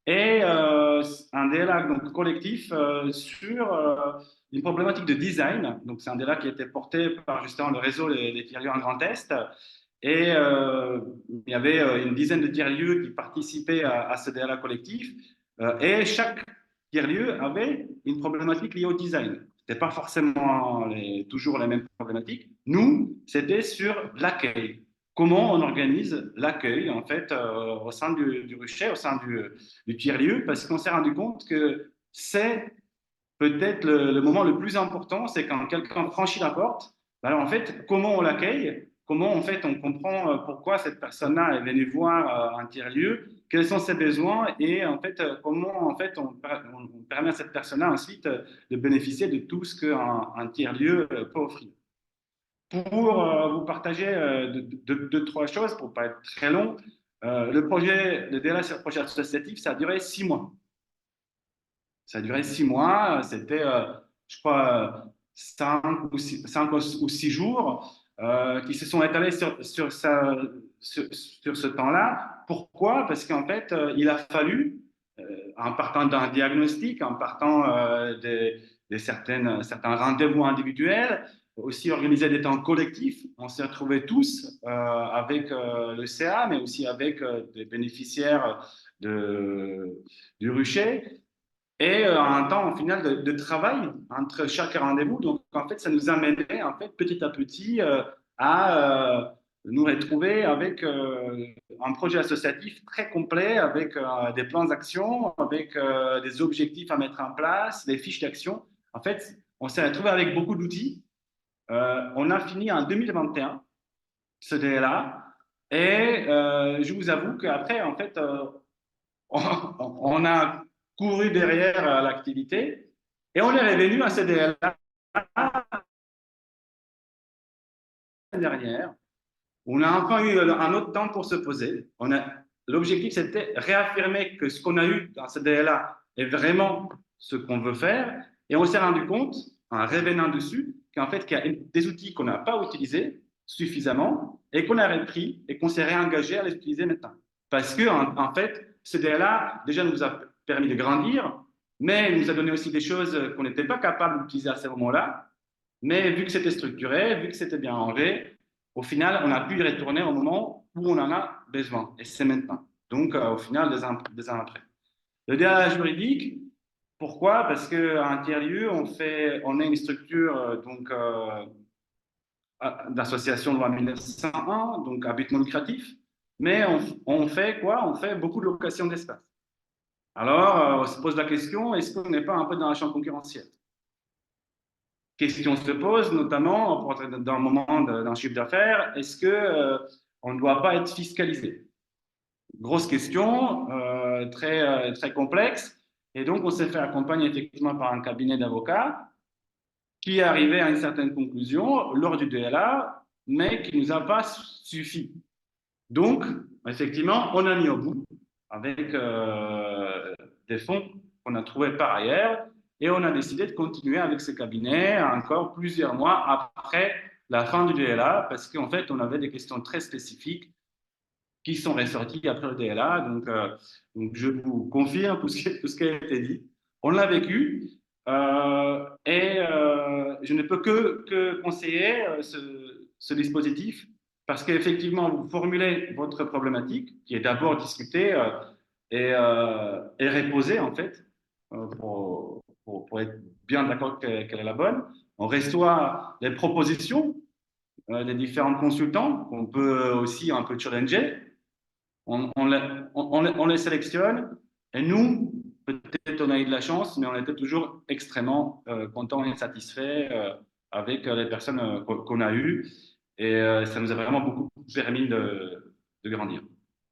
et un DLA donc, collectif sur une problématique de design. Donc, c'est un DLA qui a été porté par justement le réseau des tiers-lieux en Grand Est. Et il y avait une dizaine de tiers-lieux qui participaient à ce DLA collectif. Et chaque tiers-lieu avait une problématique liée au design. Ce n'était pas forcément toujours les mêmes problématiques. Nous, c'était sur l'accueil. Comment on organise l'accueil en fait au sein du rucher, au sein du tiers-lieu, parce qu'on s'est rendu compte que c'est peut-être le moment le plus important, c'est quand quelqu'un franchit la porte, alors en fait, comment on l'accueille, comment en fait on comprend pourquoi cette personne-là est venue voir un tiers-lieu, quels sont ses besoins et en fait comment en fait on permet à cette personne-là ensuite de bénéficier de tout ce qu'un tiers-lieu peut offrir. Pour vous partager deux, trois choses, pour ne pas être très long, le DLA sur le projet associatif, ça a duré 6 mois. Ça a duré 6 mois. C'était, je crois, 5 ou 6 jours qui se sont étalés sur ce temps-là. Pourquoi? Parce qu'en fait, il a fallu, en partant d'un diagnostic, en partant de certains rendez-vous individuels, aussi organiser des temps collectifs. On s'est retrouvés tous avec le CA, mais aussi avec des bénéficiaires du rucher et un temps au final de travail entre chaque rendez-vous. Donc, en fait, ça nous amenait en fait, petit à petit à nous retrouver avec un projet associatif très complet, avec des plans d'action, avec des objectifs à mettre en place, des fiches d'action. En fait, on s'est retrouvé avec beaucoup d'outils. On a fini en 2021, ce DLA, et je vous avoue qu'après, en fait, on a couru derrière l'activité et on est revenu à ce DLA l'année dernière. On a enfin eu un autre temps pour se poser. L'objectif, c'était réaffirmer que ce qu'on a eu dans ce DLA est vraiment ce qu'on veut faire. Et on s'est rendu compte, en revenant dessus, qu'en fait, qu'il y a des outils qu'on n'a pas utilisés suffisamment et qu'on a repris et qu'on s'est réengagé à les utiliser maintenant. Parce que, en fait, ce DLA, déjà, nous a permis de grandir, mais nous a donné aussi des choses qu'on n'était pas capable d'utiliser à ce moment-là. Mais vu que c'était structuré, vu que c'était bien rangé, au final, on a pu y retourner au moment où on en a besoin. Et c'est maintenant. Donc, au final, des ans après. Le DLA juridique, pourquoi? Parce qu'un tiers-lieu, on est une structure d'association de loi 1901, donc à but non lucratif, mais on fait quoi? On fait beaucoup de location d'espace. Alors, on se pose la question, est-ce qu'on n'est pas un peu dans la chambre concurrentielle? Question se pose, notamment dans le moment d'un chiffre d'affaires, est-ce qu'on ne doit pas être fiscalisé? Grosse question, très complexe. Et donc, on s'est fait accompagner effectivement par un cabinet d'avocats qui est arrivé à une certaine conclusion lors du DLA, mais qui ne nous a pas suffi. Donc, effectivement, on a mis au bout avec des fonds qu'on a trouvés par ailleurs et on a décidé de continuer avec ce cabinet encore plusieurs mois après la fin du DLA parce qu'en fait, on avait des questions très spécifiques qui sont ressorties après le DLA. Donc je vous confirme tout ce qui a été dit. On l'a vécu je ne peux que conseiller ce dispositif parce qu'effectivement, vous formulez votre problématique qui est d'abord discutée et reposée en fait pour être bien d'accord qu'elle est la bonne. On reçoit les propositions des différents consultants qu'on peut aussi un peu challenger. On les sélectionne et nous, peut-être on a eu de la chance, mais on était toujours extrêmement contents et satisfaits avec les personnes qu'on a eues et ça nous a vraiment beaucoup permis de grandir.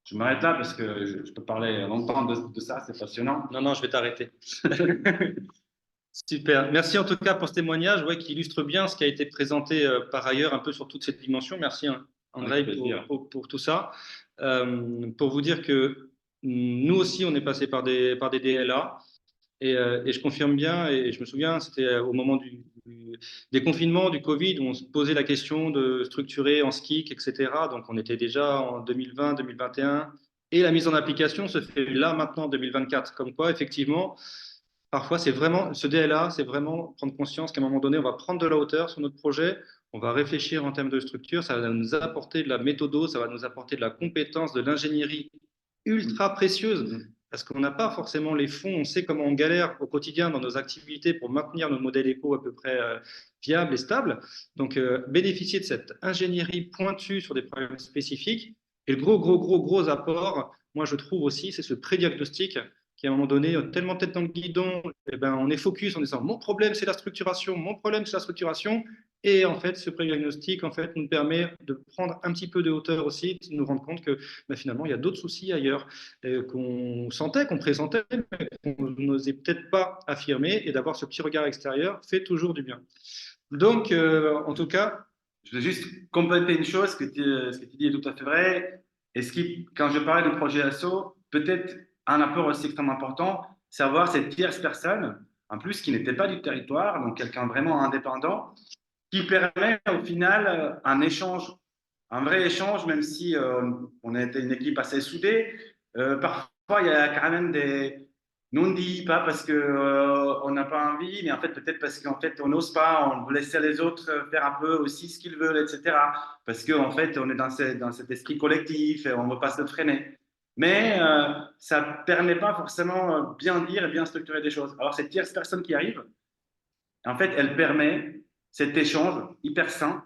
Je m'arrête là parce que je peux parler longtemps de ça, c'est passionnant. Non, je vais t'arrêter. Super. Merci en tout cas pour ce témoignage qui illustre bien ce qui a été présenté par ailleurs un peu sur toute cette dimension. Merci André pour tout ça. Pour vous dire que nous aussi, on est passé par des DLA et je confirme bien, et je me souviens, c'était au moment des confinements, du Covid, où on se posait la question de structurer en SKIC, etc. Donc on était déjà en 2020, 2021 Et la mise en application se fait là, maintenant, en 2024. Comme quoi, effectivement, parfois, c'est vraiment, ce DLA, c'est vraiment prendre conscience qu'à un moment donné, on va prendre de la hauteur sur notre projet, on va réfléchir en termes de structure, ça va nous apporter de la méthodo, ça va nous apporter de la compétence, de l'ingénierie ultra précieuse, parce qu'on n'a pas forcément les fonds, on sait comment on galère au quotidien dans nos activités pour maintenir nos modèles éco à peu près viables et stables. Donc, bénéficier de cette ingénierie pointue sur des problèmes spécifiques. Et le gros apport, moi, je trouve aussi, c'est ce prédiagnostic qui, à un moment donné, tellement tête dans le guidon, eh ben, on est focus en disant mon problème, c'est la structuration, mon problème, c'est la structuration. Et en fait, ce prédiagnostic en fait, nous permet de prendre un petit peu de hauteur aussi, de nous rendre compte que ben, finalement, il y a d'autres soucis ailleurs qu'on sentait, qu'on pressentait, mais qu'on n'osait peut-être pas affirmer. Et d'avoir ce petit regard extérieur fait toujours du bien. Donc, en tout cas, je veux juste compléter une chose, ce que tu dis est tout à fait vrai. Et quand je parlais de projet ASSO, peut-être un apport aussi extrêmement important, c'est avoir cette tierce personne, en plus qui n'était pas du territoire, donc quelqu'un vraiment indépendant, qui permet au final un échange, un vrai échange, même si on était une équipe assez soudée. Parfois, il y a quand même des non-dits, pas parce que on n'a pas envie, mais en fait peut-être parce qu'en fait on n'ose pas, on veut laisser les autres faire un peu aussi ce qu'ils veulent, etc. Parce qu'en fait on est dans cet esprit collectif et on ne veut pas se freiner. Mais ça ne permet pas forcément bien dire et bien structurer des choses. Alors cette tierce personne qui arrive, en fait, elle permet cet échange hyper sain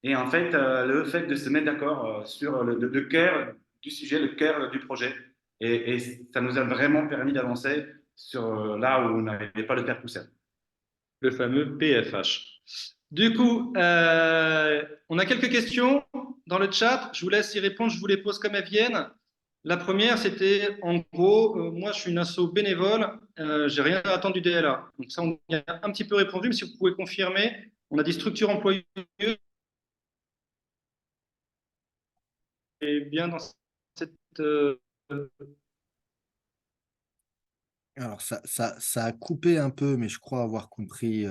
et en fait, le fait de se mettre d'accord sur le cœur du sujet, le cœur du projet. Et ça nous a vraiment permis d'avancer sur là où on n'arrivait pas à le faire tout seul. le fameux PFH. Du coup, on a quelques questions dans le chat. Je vous laisse y répondre, je vous les pose comme elles viennent. La première, c'était en gros, moi je suis une asso bénévole, j'ai rien à attendre du DLA. Donc ça, on y a un petit peu répondu, mais si vous pouvez confirmer, on a dit structure employeuse et bien dans cette. Alors, ça a coupé un peu, mais je crois avoir compris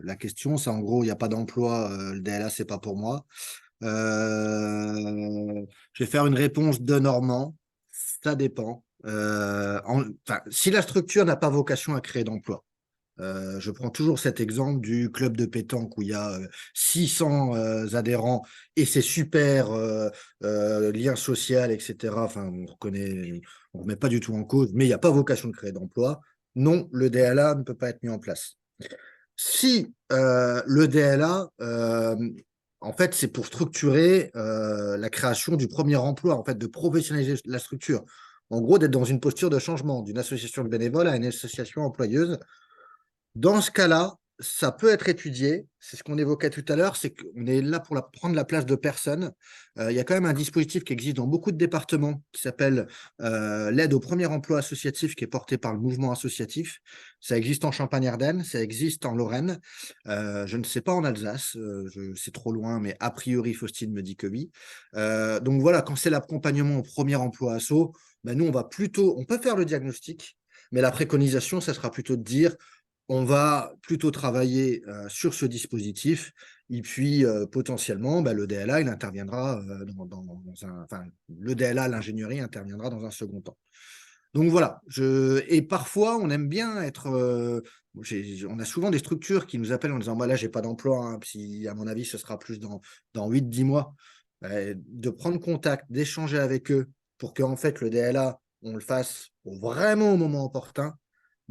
la question. C'est en gros, il n'y a pas d'emploi, le DLA, c'est pas pour moi. Je vais faire une réponse de Normand. Ça dépend. Si la structure n'a pas vocation à créer d'emploi, je prends toujours cet exemple du club de pétanque où il y a 600 adhérents et c'est super, lien social, etc. Enfin, on reconnaît, on ne remet pas du tout en cause, mais il n'y a pas vocation de créer d'emploi. Non, le DLA ne peut pas être mis en place. Si le DLA, en fait, c'est pour structurer la création du premier emploi, en fait, de professionnaliser la structure. En gros, d'être dans une posture de changement d'une association de bénévoles à une association employeuse. Dans ce cas-là, ça peut être étudié. C'est ce qu'on évoquait tout à l'heure, c'est qu'on est là pour prendre la place de personne. Il y a quand même un dispositif qui existe dans beaucoup de départements qui s'appelle l'aide au premier emploi associatif, qui est porté par le mouvement associatif. Ça existe en Champagne-Ardenne, ça existe en Lorraine. Je ne sais pas en Alsace, c'est trop loin, mais a priori, Faustine me dit que oui. Donc voilà, quand c'est l'accompagnement au premier emploi asso, ben nous, on peut faire le diagnostic, mais la préconisation, ça sera plutôt de dire on va plutôt travailler sur ce dispositif et puis potentiellement, le DLA, il interviendra le DLA, l'ingénierie interviendra dans un second temps. Donc voilà, et parfois on aime bien être, on a souvent des structures qui nous appellent en disant là j'ai pas d'emploi, hein, si à mon avis ce sera plus dans 8-10 mois, de prendre contact, d'échanger avec eux pour qu'en fait le DLA, on le fasse vraiment au moment opportun,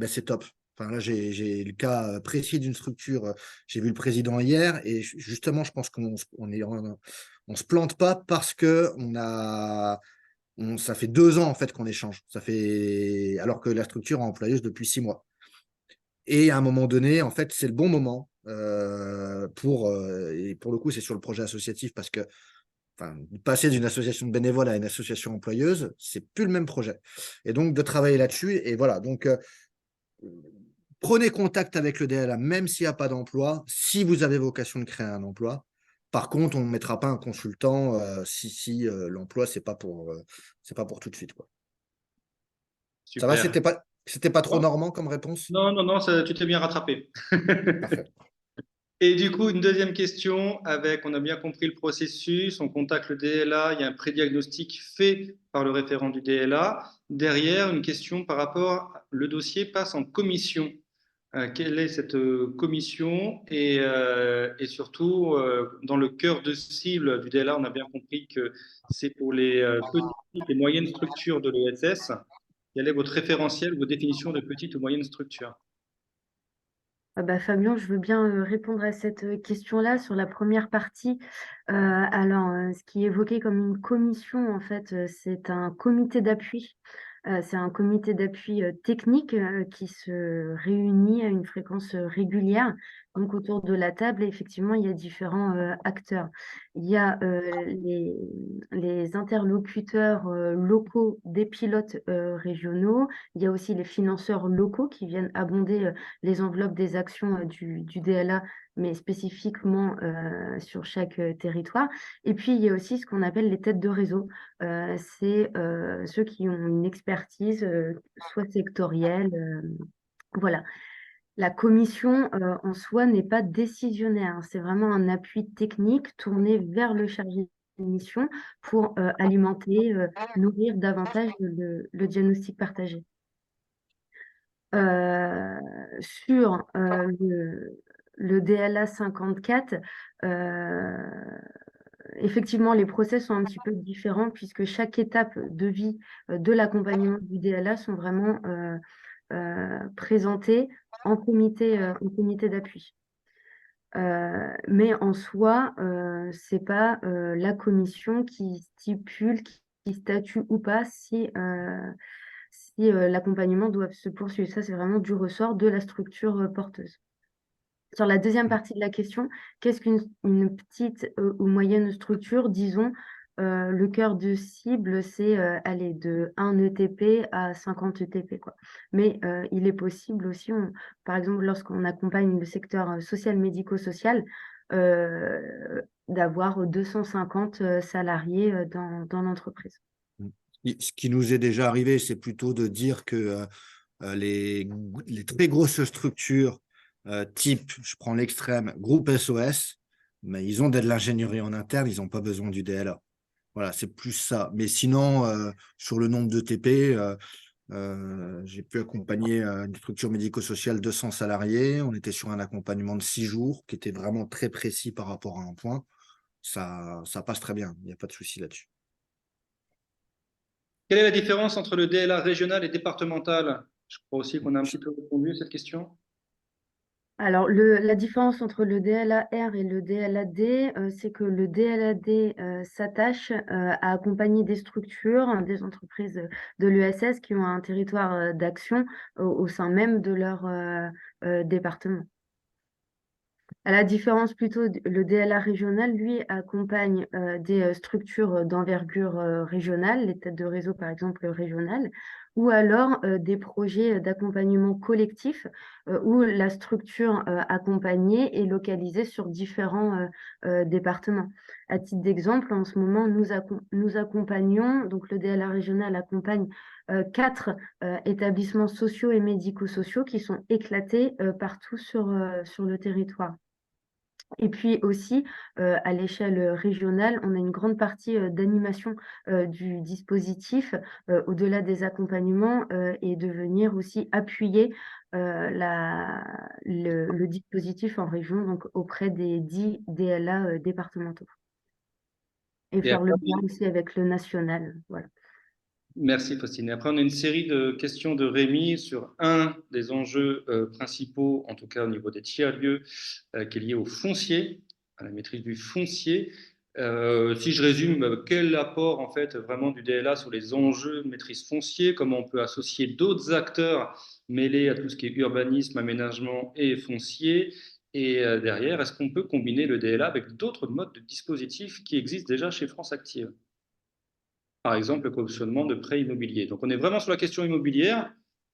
c'est top. Enfin, là, j'ai le cas précis d'une structure. J'ai vu le président hier et justement, je pense qu'on se plante pas parce que ça fait 2 ans en fait qu'on échange. Alors que la structure est employeuse depuis 6 mois. Et à un moment donné, en fait, c'est le bon moment et pour le coup, c'est sur le projet associatif parce que passer d'une association de bénévoles à une association employeuse, c'est plus le même projet. Et donc, de travailler là-dessus. Et voilà, donc prenez contact avec le DLA, même s'il n'y a pas d'emploi, si vous avez vocation de créer un emploi. Par contre, on ne mettra pas un consultant si l'emploi, ce n'est pas pour tout de suite, quoi. Ça va, c'était pas trop normand comme réponse? Non, tu t'es bien rattrapé. Parfait. Et du coup, une deuxième question avec, on a bien compris le processus, on contacte le DLA, il y a un prédiagnostic fait par le référent du DLA. Derrière, une question par rapport, le dossier passe en commission. Quelle est cette commission et surtout, dans le cœur de cible du DLA, on a bien compris que c'est pour les petites et moyennes structures de l'ESS. Quel est votre référentiel, vos définitions de petites ou moyennes structures? Ah bah, Fabien, je veux bien répondre à cette question-là sur la première partie. Ce qui est évoqué comme une commission, en fait, c'est un comité d'appui. C'est un comité d'appui technique qui se réunit à une fréquence régulière. Donc, autour de la table, effectivement, il y a différents acteurs. Il y a les interlocuteurs locaux des pilotes régionaux. Il y a aussi les financeurs locaux qui viennent abonder les enveloppes des actions du DLA, mais spécifiquement sur chaque territoire. Et puis, il y a aussi ce qu'on appelle les têtes de réseau. C'est ceux qui ont une expertise, soit sectorielle. Voilà. La commission en soi n'est pas décisionnaire, hein. C'est vraiment un appui technique tourné vers le chargé de mission pour alimenter, nourrir davantage le diagnostic partagé. Sur le DLA 54, effectivement, les process sont un petit peu différents puisque chaque étape de vie de l'accompagnement du DLA sont vraiment présentées en comité d'appui. Mais en soi, ce n'est pas la commission qui stipule, qui statue ou pas si l'accompagnement doit se poursuivre. Ça, c'est vraiment du ressort de la structure porteuse. Sur la deuxième partie de la question, qu'est-ce qu'une petite ou moyenne structure? Disons, le cœur de cible, c'est aller de 1 ETP à 50 ETP, quoi. Mais il est possible aussi, par exemple, lorsqu'on accompagne le secteur social, médico-social, d'avoir 250 salariés dans l'entreprise. Ce qui nous est déjà arrivé, c'est plutôt de dire que les très grosses structures type, je prends l'extrême, groupe SOS, mais ils ont de l'ingénierie en interne, ils n'ont pas besoin du DLA. Voilà, c'est plus ça. Mais sinon, sur le nombre de TP, j'ai pu accompagner une structure médico-sociale 200 salariés. On était sur un accompagnement de 6 jours qui était vraiment très précis par rapport à un point. Ça passe très bien, il n'y a pas de souci là-dessus. Quelle est la différence entre le DLA régional et départemental? Je crois aussi qu'on a un petit peu répondu à cette question. Alors, la différence entre le DLAR et le DLAD, c'est que le DLAD s'attache à accompagner des structures, des entreprises de l'ESS qui ont un territoire d'action au sein même de leur département. À la différence plutôt, le DLA régional, lui, accompagne des structures d'envergure régionale, les têtes de réseau par exemple régionales, ou alors des projets d'accompagnement collectif où la structure accompagnée est localisée sur différents départements. À titre d'exemple, en ce moment, nous accompagnons, donc le DLA régional accompagne 4 établissements sociaux et médico-sociaux qui sont éclatés partout sur le territoire. Et puis aussi, à l'échelle régionale, on a une grande partie d'animation du dispositif, au-delà des accompagnements, et de venir aussi appuyer le dispositif en région, donc auprès des 10 DLA départementaux. Et faire le lien aussi avec le national. Voilà. Merci Faustine. Après, on a une série de questions de Rémi sur un des enjeux principaux, en tout cas au niveau des tiers-lieux, qui est lié au foncier, à la maîtrise du foncier. Si je résume, quel apport en fait vraiment du DLA sur les enjeux de maîtrise foncier, comment on peut associer d'autres acteurs mêlés à tout ce qui est urbanisme, aménagement et foncier, et derrière, est-ce qu'on peut combiner le DLA avec d'autres modes de dispositifs qui existent déjà chez France Active? Par exemple, le cautionnement de prêts immobiliers. Donc, on est vraiment sur la question immobilière,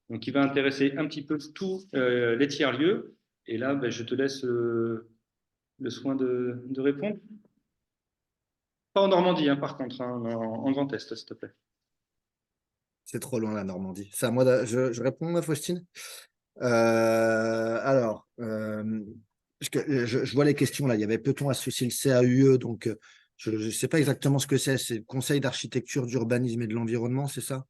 donc qui va intéresser un petit peu tous les tiers-lieux. Et là, je te laisse le soin de répondre. Pas en Normandie, hein, par contre, hein, en Grand Est, s'il te plaît. C'est trop loin la Normandie. C'est à moi je réponds, Faustine. Alors, parce que je vois les questions là. Il y avait peut-on associer le CAUE, donc je ne sais pas exactement ce que c'est. C'est le Conseil d'architecture, d'urbanisme et de l'environnement, c'est ça?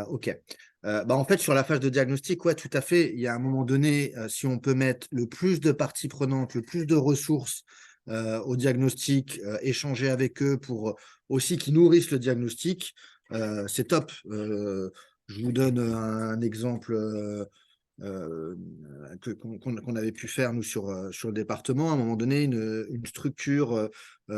Ok. En fait, sur la phase de diagnostic, ouais, tout à fait. Il y a un moment donné, si on peut mettre le plus de parties prenantes, le plus de ressources au diagnostic, échanger avec eux pour aussi qu'ils nourrissent le diagnostic, c'est top. Je vous donne un exemple qu'on avait pu faire, nous, sur le département. À un moment donné, une structure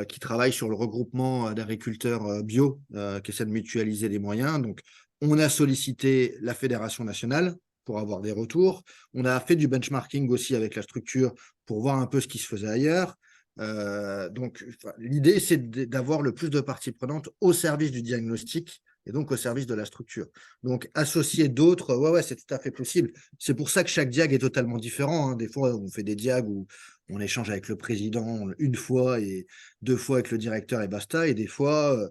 qui travaille sur le regroupement d'agriculteurs bio, qui essaie de mutualiser les moyens. Donc, on a sollicité la Fédération nationale pour avoir des retours. On a fait du benchmarking aussi avec la structure pour voir un peu ce qui se faisait ailleurs. Donc, l'idée, c'est d'avoir le plus de parties prenantes au service du diagnostic et donc au service de la structure. Donc, associer d'autres, ouais, c'est tout à fait possible. C'est pour ça que chaque diag est totalement différent, hein. Des fois, on fait des diags où on échange avec le président une fois et 2 fois avec le directeur et basta. Et des fois,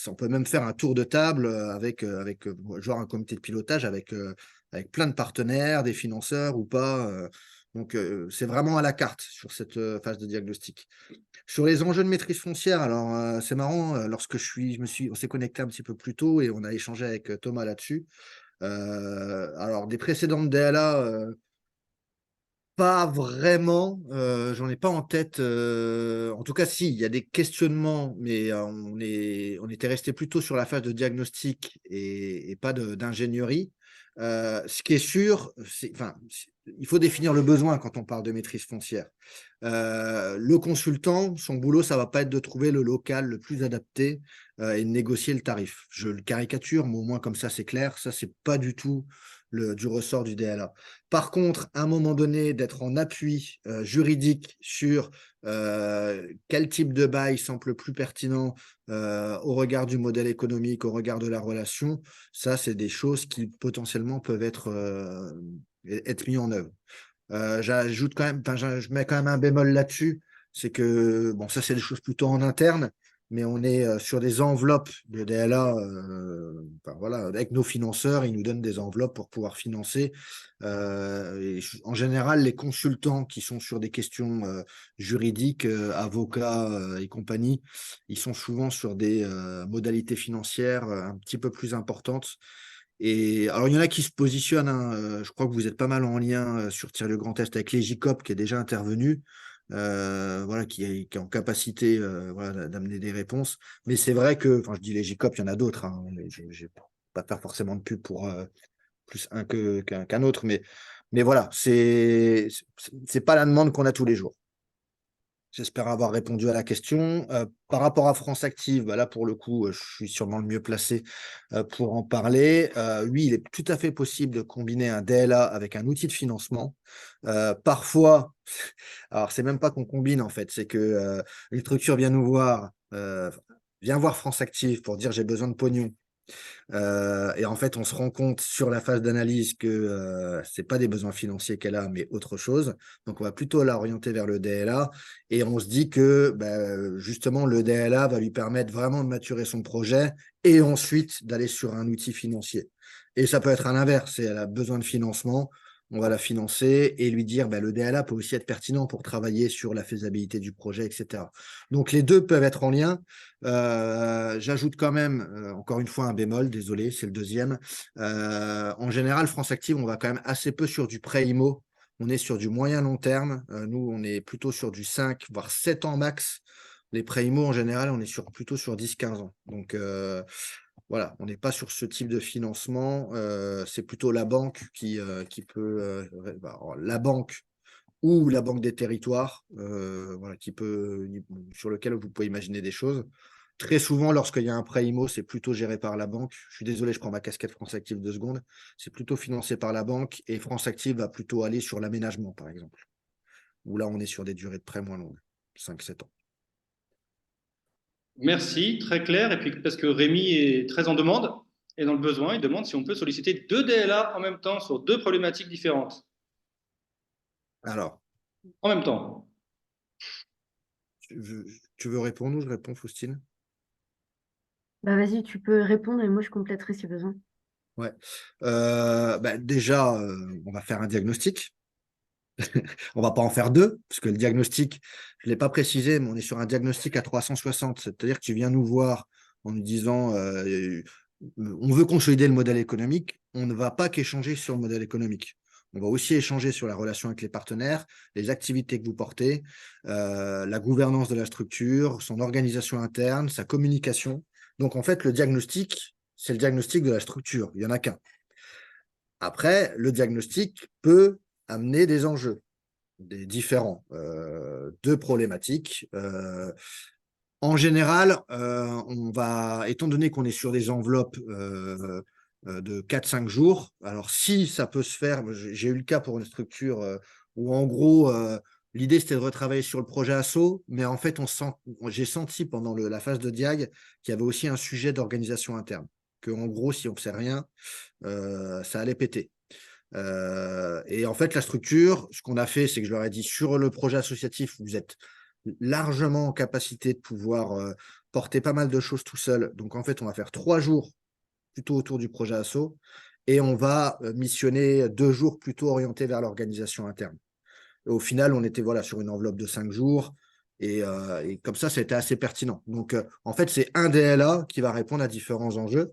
on peut même faire un tour de table avec genre un comité de pilotage avec plein de partenaires, des financeurs ou pas. Donc, c'est vraiment à la carte sur cette phase de diagnostic. Sur les enjeux de maîtrise foncière, alors c'est marrant, on s'est connecté un petit peu plus tôt et on a échangé avec Thomas là-dessus. Alors, des précédentes DLA, pas vraiment, j'en ai pas en tête. En tout cas, si, il y a des questionnements, mais on était resté plutôt sur la phase de diagnostic et pas d'ingénierie. Ce qui est sûr, il faut définir le besoin quand on parle de maîtrise foncière. Le consultant, son boulot, ça va pas être de trouver le local le plus adapté et de négocier le tarif. Je le caricature, mais au moins comme ça, c'est clair. Ça, c'est pas du tout du ressort du DLA. Par contre, à un moment donné, d'être en appui juridique sur quel type de bail semble le plus pertinent au regard du modèle économique, au regard de la relation, ça, c'est des choses qui potentiellement peuvent être mises en œuvre. J'ajoute quand même, je mets quand même un bémol là-dessus, c'est que, bon, ça, c'est des choses plutôt en interne, mais on est sur des enveloppes de DLA, voilà, avec nos financeurs, ils nous donnent des enveloppes pour pouvoir financer. En général, les consultants qui sont sur des questions juridiques, avocats et compagnie, ils sont souvent sur des modalités financières un petit peu plus importantes. Et alors, il y en a qui se positionnent, hein, je crois que vous êtes pas mal en lien sur Thierry Le Grand Est avec l'EGICOP qui est déjà intervenu, voilà, qui est en capacité voilà, d'amener des réponses. Mais c'est vrai que, enfin, je dis l'EGICOP, il y en a d'autres, hein, je ne vais pas faire forcément de pub pour plus un qu'un autre, mais voilà, c'est pas la demande qu'on a tous les jours. J'espère avoir répondu à la question. Par rapport à France Active, là, pour le coup, je suis sûrement le mieux placé pour en parler. Oui, il est tout à fait possible de combiner un DLA avec un outil de financement. Parfois, alors c'est même pas qu'on combine en fait, c'est que une structure vient nous voir, vient voir France Active pour dire j'ai besoin de pognon. Et en fait, on se rend compte sur la phase d'analyse que ce n'est pas des besoins financiers qu'elle a, mais autre chose. Donc, on va plutôt la orienter vers le DLA. Et on se dit que justement, le DLA va lui permettre vraiment de maturer son projet et ensuite d'aller sur un outil financier. Et ça peut être à l'inverse, elle a besoin de financement. On va la financer et lui dire le DLA peut aussi être pertinent pour travailler sur la faisabilité du projet, etc. Donc, les deux peuvent être en lien. J'ajoute quand même, encore une fois, un bémol, désolé, c'est le deuxième. En général, France Active, on va quand même assez peu sur du prêt IMO. On est sur du moyen long terme. Nous, on est plutôt sur du 5, voire 7 ans max. Les prêts IMO, en général, on est plutôt sur 10-15 ans. Donc, voilà, on n'est pas sur ce type de financement. C'est plutôt la banque qui peut... la banque ou la Banque des territoires, voilà, sur lequel vous pouvez imaginer des choses. Très souvent, lorsqu'il y a un prêt IMO, c'est plutôt géré par la banque. Je suis désolé, je prends ma casquette France Active 2 secondes. C'est plutôt financé par la banque et France Active va plutôt aller sur l'aménagement, par exemple. Où là, on est sur des durées de prêt moins longues, 5-7 ans. Merci, très clair. Et puis, parce que Rémi est très en demande et dans le besoin, il demande si on peut solliciter 2 DLA en même temps sur 2 problématiques différentes. Alors, En même temps. tu veux répondre ou je réponds, Faustine? Vas-y, tu peux répondre et moi je compléterai si besoin. Ouais. Déjà, on va faire un diagnostic. On ne va pas en faire deux, parce que le diagnostic, je ne l'ai pas précisé, mais on est sur un diagnostic à 360. C'est-à-dire que tu viens nous voir en nous disant on veut consolider le modèle économique, on ne va pas qu'échanger sur le modèle économique. On va aussi échanger sur la relation avec les partenaires, les activités que vous portez, la gouvernance de la structure, son organisation interne, sa communication. Donc, en fait, le diagnostic, c'est le diagnostic de la structure. Il n'y en a qu'un. Après, le diagnostic peut amener des enjeux, des différents, deux problématiques. En général, on va, étant donné qu'on est sur des enveloppes de 4-5 jours, alors si ça peut se faire, j'ai eu le cas pour une structure où en gros, l'idée c'était de retravailler sur le projet ASSO, mais en fait, j'ai senti pendant la phase de diag qu'il y avait aussi un sujet d'organisation interne, qu'en gros, si on ne sait rien, ça allait péter. Et en fait, la structure, ce qu'on a fait, c'est que je leur ai dit sur le projet associatif, vous êtes largement en capacité de pouvoir porter pas mal de choses tout seul. Donc, en fait, on va faire 3 jours plutôt autour du projet ASSO et on va missionner 2 jours plutôt orientés vers l'organisation interne. Et au final, on était voilà, sur une enveloppe de 5 jours et comme ça a été assez pertinent. Donc, en fait, c'est un DLA qui va répondre à différents enjeux.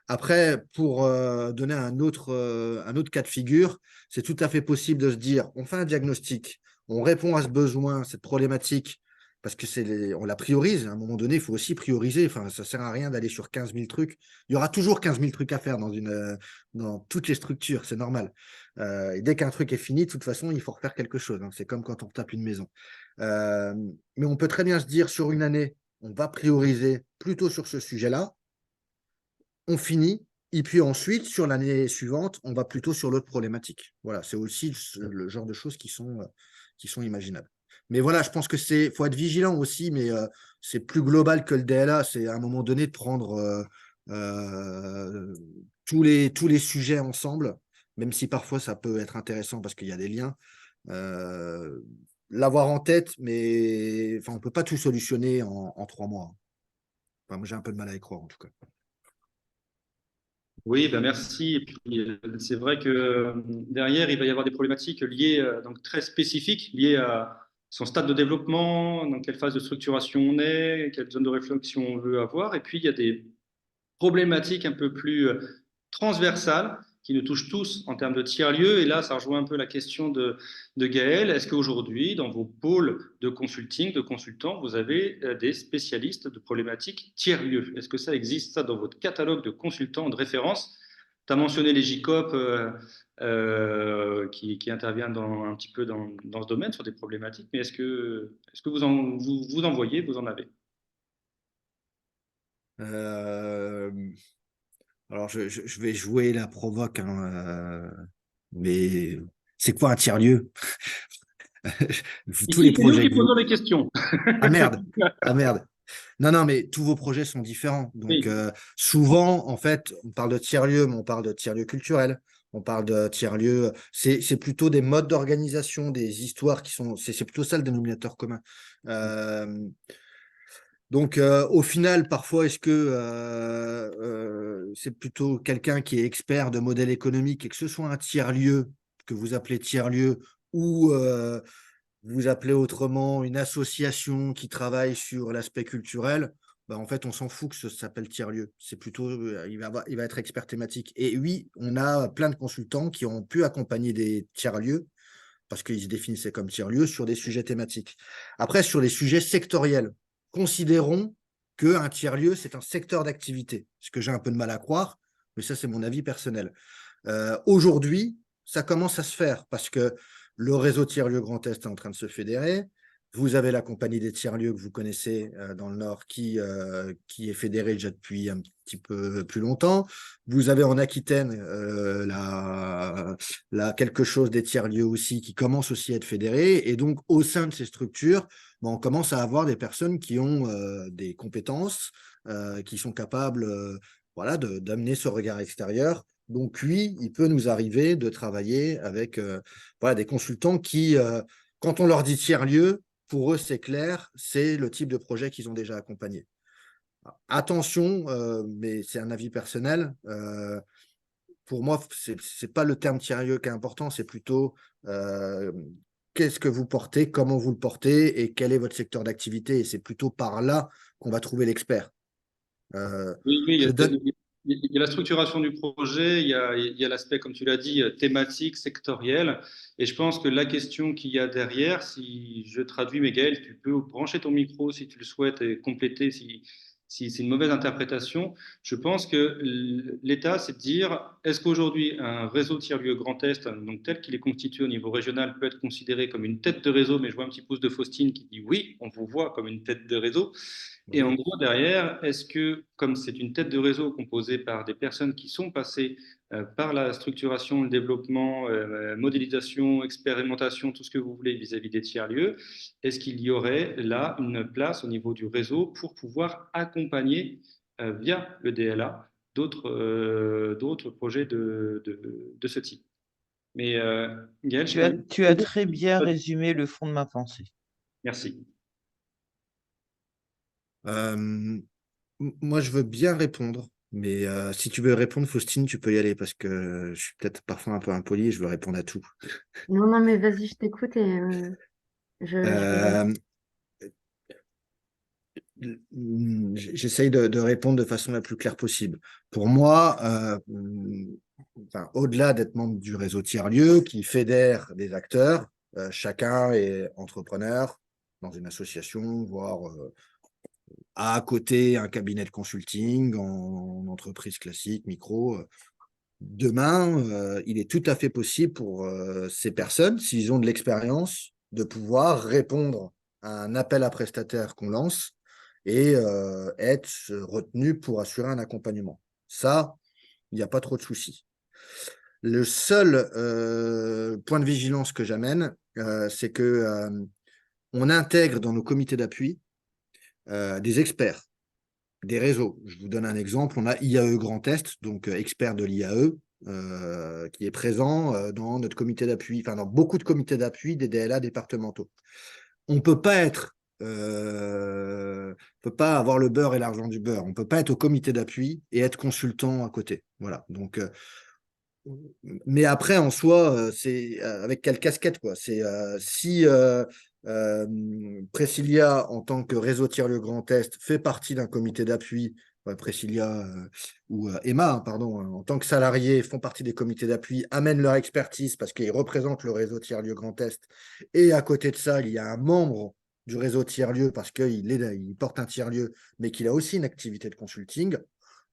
Après, pour donner un autre cas de figure, c'est tout à fait possible de se dire, on fait un diagnostic, on répond à ce besoin, cette problématique, parce que on la priorise. À un moment donné, il faut aussi prioriser. Enfin, ça ne sert à rien d'aller sur 15 000 trucs. Il y aura toujours 15 000 trucs à faire dans toutes les structures, c'est normal. Et dès qu'un truc est fini, de toute façon, il faut refaire quelque chose. Hein. C'est comme quand on tape une maison. Mais on peut très bien se dire, sur une année, on va prioriser plutôt sur ce sujet-là. On finit, et puis ensuite, sur l'année suivante, on va plutôt sur l'autre problématique. Voilà, c'est aussi le genre de choses qui sont imaginables. Mais voilà, je pense que faut être vigilant aussi, mais c'est plus global que le DLA. C'est à un moment donné de prendre tous les sujets ensemble, même si parfois ça peut être intéressant parce qu'il y a des liens. L'avoir en tête, mais enfin, on ne peut pas tout solutionner en 3 mois. Enfin, moi, j'ai un peu de mal à y croire, en tout cas. Oui, ben merci. Et puis, c'est vrai que derrière, il va y avoir des problématiques liées, donc très spécifiques, liées à son stade de développement, dans quelle phase de structuration on est, quelle zone de réflexion on veut avoir. Et puis, il y a des problématiques un peu plus transversales qui nous touchent tous en termes de tiers-lieux. Et là, ça rejoint un peu la question de Gaël. Est-ce qu'aujourd'hui, dans vos pôles de consulting, de consultants, vous avez des spécialistes de problématiques tiers-lieux? Est-ce que ça existe, ça, dans votre catalogue de consultants de référence? Tu as mentionné les JCOP qui interviennent un petit peu dans ce domaine sur des problématiques, mais est-ce que vous en voyez, vous en avez? Alors, je vais jouer la provoque, hein, mais c'est quoi un tiers-lieu? Tous Ici, les c'est nous projets qui que vous... posons les questions. Ah merde, ah merde. Non, mais tous vos projets sont différents. Donc, Oui. souvent, en fait, on parle de tiers-lieu, mais on parle de tiers-lieu culturel. On parle de tiers-lieu. C'est plutôt des modes d'organisation, des histoires qui sont. C'est plutôt ça le dénominateur commun. Donc, au final, parfois, est-ce que c'est plutôt quelqu'un qui est expert de modèle économique et que ce soit un tiers-lieu, que vous appelez tiers-lieu, ou vous appelez autrement une association qui travaille sur l'aspect culturel, bah, en fait, on s'en fout que ça s'appelle tiers-lieu. C'est plutôt, il va être expert thématique. Et oui, on a plein de consultants qui ont pu accompagner des tiers-lieux parce qu'ils se définissaient comme tiers-lieux sur des sujets thématiques. Après, sur les sujets sectoriels, considérons qu'un tiers-lieu, c'est un secteur d'activité, ce que j'ai un peu de mal à croire, mais ça, c'est mon avis personnel. Aujourd'hui, ça commence à se faire parce que le réseau tiers-lieu Grand Est est en train de se fédérer. Vous avez la compagnie des tiers-lieux que vous connaissez dans le Nord qui est fédérée déjà depuis un petit peu plus longtemps. Vous avez en Aquitaine quelque chose des tiers-lieux aussi qui commence aussi à être fédéré. Et donc, au sein de ces structures, on commence à avoir des personnes qui ont des compétences, qui sont capables voilà, d'amener ce regard extérieur. Donc, oui, il peut nous arriver de travailler avec voilà, des consultants qui, quand on leur dit tiers-lieu, pour eux, c'est clair, c'est le type de projet qu'ils ont déjà accompagné. Attention, mais c'est un avis personnel, pour moi, c'est pas le terme tiers-lieu qui est important, c'est plutôt qu'est-ce que vous portez, comment vous le portez et quel est votre secteur d'activité. Et c'est plutôt par là qu'on va trouver l'expert. Oui, oui, Je donne. il y a la structuration du projet, il y a l'aspect, comme tu l'as dit, thématique, sectoriel. Et je pense que la question qu'il y a derrière, si je traduis, Miguel, tu peux brancher ton micro si tu le souhaites et compléter si c'est une mauvaise interprétation. Je pense que l'État, c'est de dire, est-ce qu'aujourd'hui, un réseau tiers-lieu Grand Est, donc tel qu'il est constitué au niveau régional, peut être considéré comme une tête de réseau, mais je vois un petit pouce de Faustine qui dit oui, on vous voit comme une tête de réseau. Et en Oui. gros, derrière, est-ce que, comme c'est une tête de réseau composée par des personnes qui sont passées par la structuration, le développement, modélisation, expérimentation, tout ce que vous voulez vis-à-vis des tiers-lieux, est-ce qu'il y aurait là une place au niveau du réseau pour pouvoir accompagner via le DLA d'autres projets de ce type? Mais Gaël, je t'invite. Tu as très bien résumé le fond de ma pensée. Merci. Moi, je veux bien répondre, mais si tu veux répondre, Faustine, tu peux y aller parce que je suis peut-être parfois un peu impoli et je veux répondre à tout. Non, non, mais vas-y, je t'écoute et je vais. Euh, J'essaye de répondre de façon la plus claire possible. Pour moi, enfin, au-delà d'être membre du réseau tiers-lieu qui fédère des acteurs, chacun est entrepreneur dans une association, voire à côté un cabinet de consulting en entreprise classique, micro. Demain, il est tout à fait possible pour ces personnes, s'ils ont de l'expérience, de pouvoir répondre à un appel à prestataire qu'on lance et être retenu pour assurer un accompagnement. Ça, il n'y a pas trop de soucis. Le seul point de vigilance que j'amène, c'est que on intègre dans nos comités d'appui des experts, des réseaux. Je vous donne un exemple. On a IAE Grand Est, donc expert de l'IAE, qui est présent dans notre comité d'appui, enfin dans beaucoup de comités d'appui des DLA départementaux. On ne peut pas être, peut pas avoir le beurre et l'argent du beurre. On ne peut pas être au comité d'appui et être consultant à côté. Voilà. Donc, mais après, en soi, c'est avec quelle casquette, quoi. C'est si Presilia, en tant que réseau tiers-lieu Grand Est, fait partie d'un comité d'appui, Presilia ou Emma, hein, pardon, hein, en tant que salariés, font partie des comités d'appui, amènent leur expertise parce qu'ils représentent le réseau tiers-lieu Grand Est. Et à côté de ça, il y a un membre du réseau tiers-lieu parce il porte un tiers-lieu, mais qu'il a aussi une activité de consulting.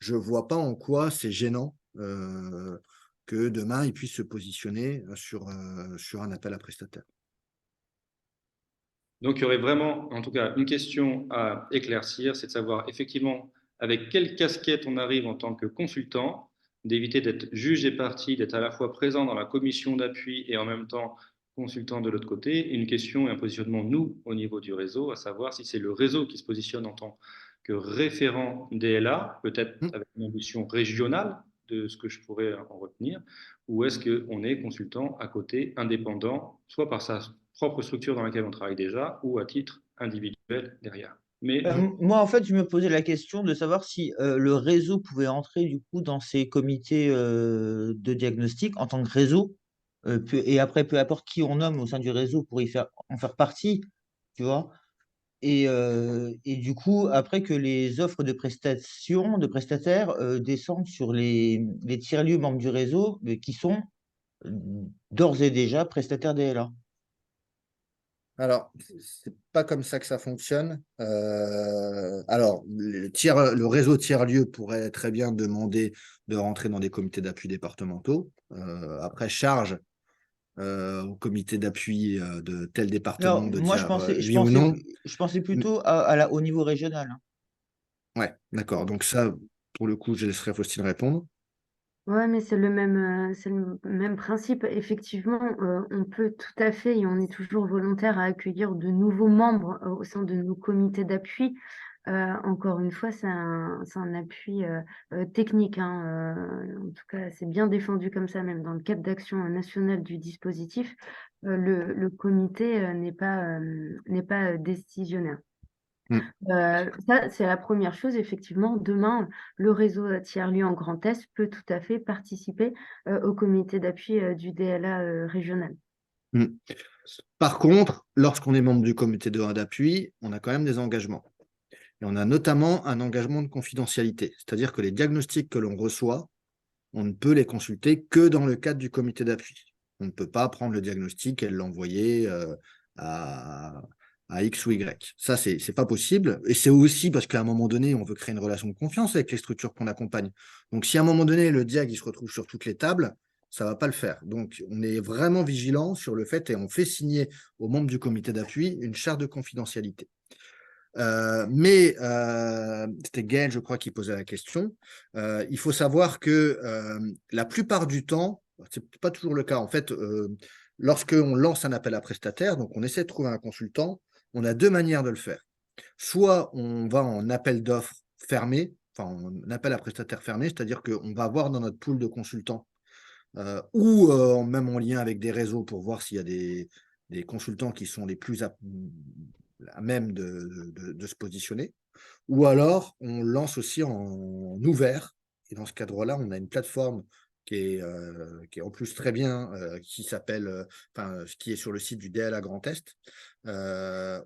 Je ne vois pas en quoi c'est gênant. Que demain, ils puissent se positionner sur un appel à prestataire. Donc, il y aurait vraiment, en tout cas, une question à éclaircir, c'est de savoir effectivement avec quelle casquette on arrive en tant que consultant, d'éviter d'être juge et partie, d'être à la fois présent dans la commission d'appui et en même temps consultant de l'autre côté. Et une question et un positionnement, nous, au niveau du réseau, à savoir si c'est le réseau qui se positionne en tant que référent DLA, peut-être avec une ambition régionale de ce que je pourrais en retenir, ou est-ce qu'on est consultant à côté, indépendant, soit par sa propre structure dans laquelle on travaille déjà, ou à titre individuel derrière. Mais Moi, en fait, je me posais la question de savoir si le réseau pouvait entrer du coup dans ces comités de diagnostic en tant que réseau, et après, peu importe qui on nomme au sein du réseau pour en faire partie, tu vois. Et du coup, après que les offres de prestations, de prestataires descendent sur les tiers-lieux membres du réseau qui sont euh, d'ores et déjà prestataires DLA. Alors, c'est pas comme ça que ça fonctionne. Alors, le réseau tiers-lieu pourrait très bien demander de rentrer dans des comités d'appui départementaux. Après, charge au comité d'appui de tel département Alors, de moi, dire oui ou non. je pensais plutôt au niveau régional, hein. Ouais, d'accord. Donc ça, pour le coup, je laisserai Faustine répondre. Ouais, mais c'est le même principe. Effectivement, on peut tout à fait, et on est toujours volontaire à accueillir de nouveaux membres au sein de nos comités d'appui. Encore une fois, c'est un appui technique, hein, en tout cas, c'est bien défendu comme ça, même dans le cadre d'action nationale du dispositif. Le comité n'est pas décisionnaire. Mm. Ça, c'est la première chose. Effectivement, demain, le réseau tiers-lieu en Grand Est peut tout à fait participer au comité d'appui du DLA régional. Mm. Par contre, lorsqu'on est membre du comité d'appui, on a quand même des engagements. Et on a notamment un engagement de confidentialité, c'est-à-dire que les diagnostics que l'on reçoit, on ne peut les consulter que dans le cadre du comité d'appui. On ne peut pas prendre le diagnostic et l'envoyer à, à X ou Y. Ça, c'est pas possible. Et c'est aussi parce qu'à un moment donné, on veut créer une relation de confiance avec les structures qu'on accompagne. Donc, si à un moment donné, le diag il se retrouve sur toutes les tables, ça va pas le faire. Donc, on est vraiment vigilant sur le fait et on fait signer aux membres du comité d'appui une charte de confidentialité. C'était Gaël, je crois, qui posait la question. Il faut savoir que la plupart du temps, c'est pas toujours le cas. En fait, lorsqu'on lance un appel à prestataire, donc on essaie de trouver un consultant, on a deux manières de le faire. Soit on va en appel d'offres fermé, enfin en appel à prestataire fermé, c'est-à-dire qu'on va voir dans notre pool de consultants ou même en lien avec des réseaux pour voir s'il y a des consultants qui sont les plus à même de se positionner. Ou alors, on lance aussi en ouvert. Et dans ce cadre-là, on a une plateforme qui est en plus très bien, qui s'appelle, qui est sur le site du DLA Grand Est,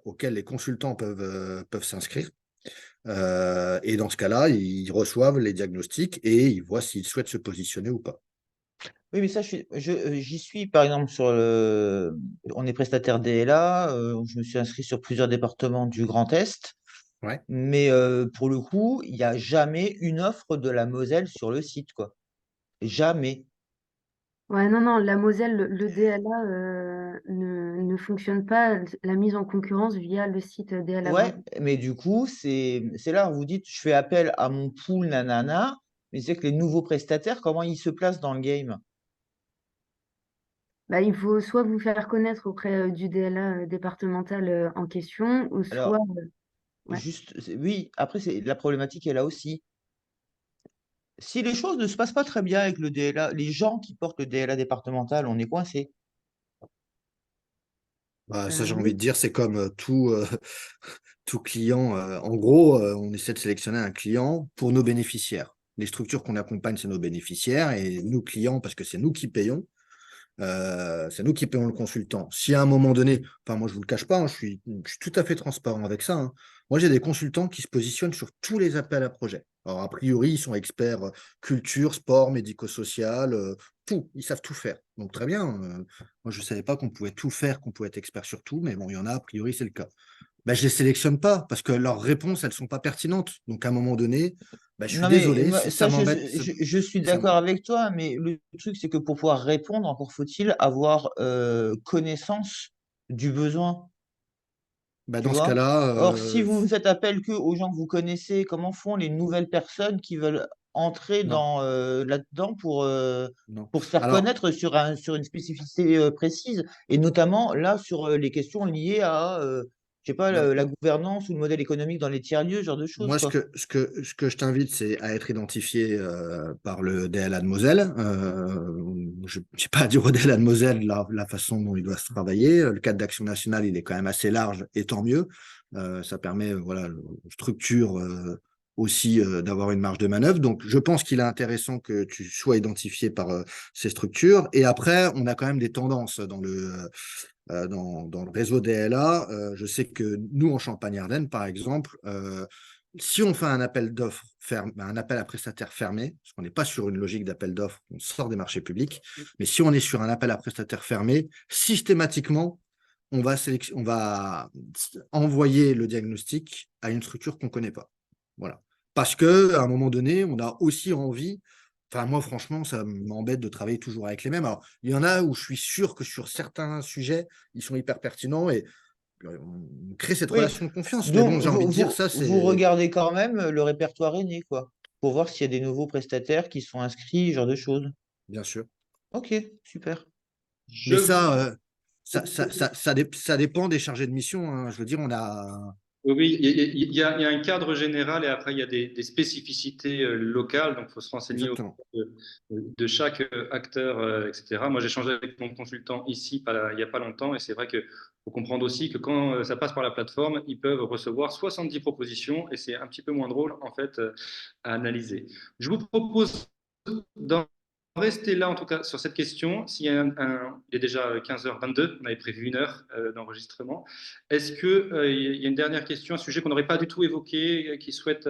auquel les consultants peuvent s'inscrire. Et dans ce cas-là, ils reçoivent les diagnostics et ils voient s'ils souhaitent se positionner ou pas. Oui, mais ça, j'y suis, par exemple, on est prestataire DLA, je me suis inscrit sur plusieurs départements du Grand Est, Ouais. mais pour le coup, il n'y a jamais une offre de la Moselle sur le site, quoi. Jamais. Ouais, non, non, la Moselle, le DLA ne fonctionne pas la mise en concurrence via le site DLA Grand. Ouais, mais du coup, c'est là où vous dites, je fais appel à mon pool, nanana, mais c'est que les nouveaux prestataires, comment ils se placent dans le game? Bah, il faut soit vous faire connaître auprès du DLA départemental en question, ou soit... Alors, ouais. oui, après, la problématique est là aussi. Si les choses ne se passent pas très bien avec le DLA, les gens qui portent le DLA départemental, on est coincé. Bah, ça, j'ai Oui. envie de dire, c'est comme tout client. En gros, on essaie de sélectionner un client pour nos bénéficiaires. Les structures qu'on accompagne, c'est nos bénéficiaires et nous, clients, parce que c'est nous qui payons. C'est nous qui payons le consultant. Si à un moment donné, enfin moi je vous le cache pas, hein, je suis tout à fait transparent avec ça, hein. Moi j'ai des consultants qui se positionnent sur tous les appels à projets. Alors a priori ils sont experts culture, sport, médico-social, tout, ils savent tout faire. Donc très bien. Moi je ne savais pas qu'on pouvait tout faire, qu'on pouvait être expert sur tout, mais bon il y en a a priori c'est le cas. Ben, je les sélectionne pas parce que leurs réponses elles sont pas pertinentes. Donc à un moment donné, ben, je suis Non, mais désolé si ça ça, m'embête. je suis Ça d'accord avec toi, mais le truc, c'est que pour pouvoir répondre, encore faut-il avoir connaissance du besoin, ben, tu dans ce vois? cas-là, Or, si vous ne faites appel que aux gens que vous connaissez, comment font les nouvelles personnes qui veulent entrer non, là-dedans non. pour se faire Alors, connaître sur une spécificité précise, et notamment là sur les questions liées à, je sais pas, ben, la gouvernance ou le modèle économique dans les tiers-lieux, ce genre de choses, moi, quoi. ce que je t'invite, c'est à être identifié par le DLA de Moselle. Je n'ai pas à dire au DLA de Moselle la façon dont il doit se travailler. Le cadre d'action nationale, il est quand même assez large, et tant mieux. Ça permet, voilà, structure aussi d'avoir une marge de manœuvre. Donc, je pense qu'il est intéressant que tu sois identifié par ces structures. Et après, on a quand même des tendances dans le réseau DLA. Je sais que nous, en Champagne-Ardenne, par exemple, si on fait un appel d'offres, un appel à prestataire fermé, parce qu'on n'est pas sur une logique d'appel d'offres, on sort des marchés publics, mais si on est sur un appel à prestataire fermé, systématiquement, on va envoyer le diagnostic à une structure qu'on ne connaît pas. Voilà. Parce qu'à un moment donné, on a aussi envie. Enfin, moi, franchement, ça m'embête de travailler toujours avec les mêmes. Alors, il y en a où je suis sûr que sur certains sujets, ils sont hyper pertinents et on crée cette Oui, relation de confiance. Mais bon, donc j'ai envie de dire, ça, vous c'est. regardez quand même le répertoire aîné, quoi, pour voir s'il y a des nouveaux prestataires qui sont inscrits, ce genre de choses. Bien sûr. Ok, super. Je Mais vous... ça dépend des chargés de mission, hein. Je veux dire, on a Oui, il y a un cadre général et après, il y a des spécificités locales. Donc, il faut se renseigner Exactement. de chaque acteur, etc. Moi, j'ai changé avec mon consultant ici il n'y a pas longtemps et c'est vrai qu'il faut comprendre aussi que quand ça passe par la plateforme, ils peuvent recevoir 70 propositions et c'est un petit peu moins drôle, en fait, à analyser. Je vous propose d'en rester là, en tout cas, sur cette question. Il est déjà 15h22, on avait prévu 1 heure d'enregistrement. Est-ce qu'il y a une dernière question, un sujet qu'on n'aurait pas du tout évoqué, qui souhaite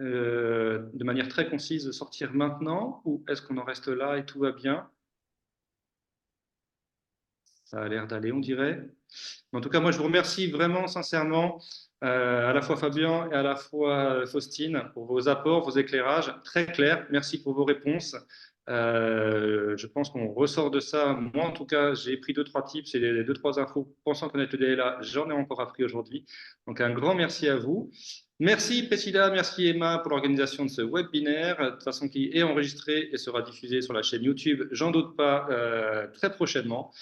de manière très concise sortir maintenant, ou est-ce qu'on en reste là et tout va bien? Ça a l'air d'aller, on dirait. En tout cas, moi, je vous remercie vraiment sincèrement, à la fois Fabien et à la fois Faustine, pour vos apports, vos éclairages très clairs. Merci pour vos réponses. Je pense qu'on ressort de ça. Moi, en tout cas, j'ai pris 2-3 tips et 2-3 infos pensant connaître le DLA. J'en ai encore appris aujourd'hui. Donc, un grand merci à vous. Merci Priscilla, merci Emma pour l'organisation de ce webinaire, de toute façon qui est enregistré et sera diffusé sur la chaîne YouTube, j'en doute pas, très prochainement.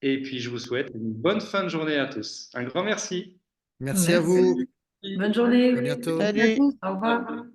Et puis, je vous souhaite une bonne fin de journée à tous. Un grand merci. Merci à vous. Bonne journée. À bientôt. Salut. À tous. Au revoir.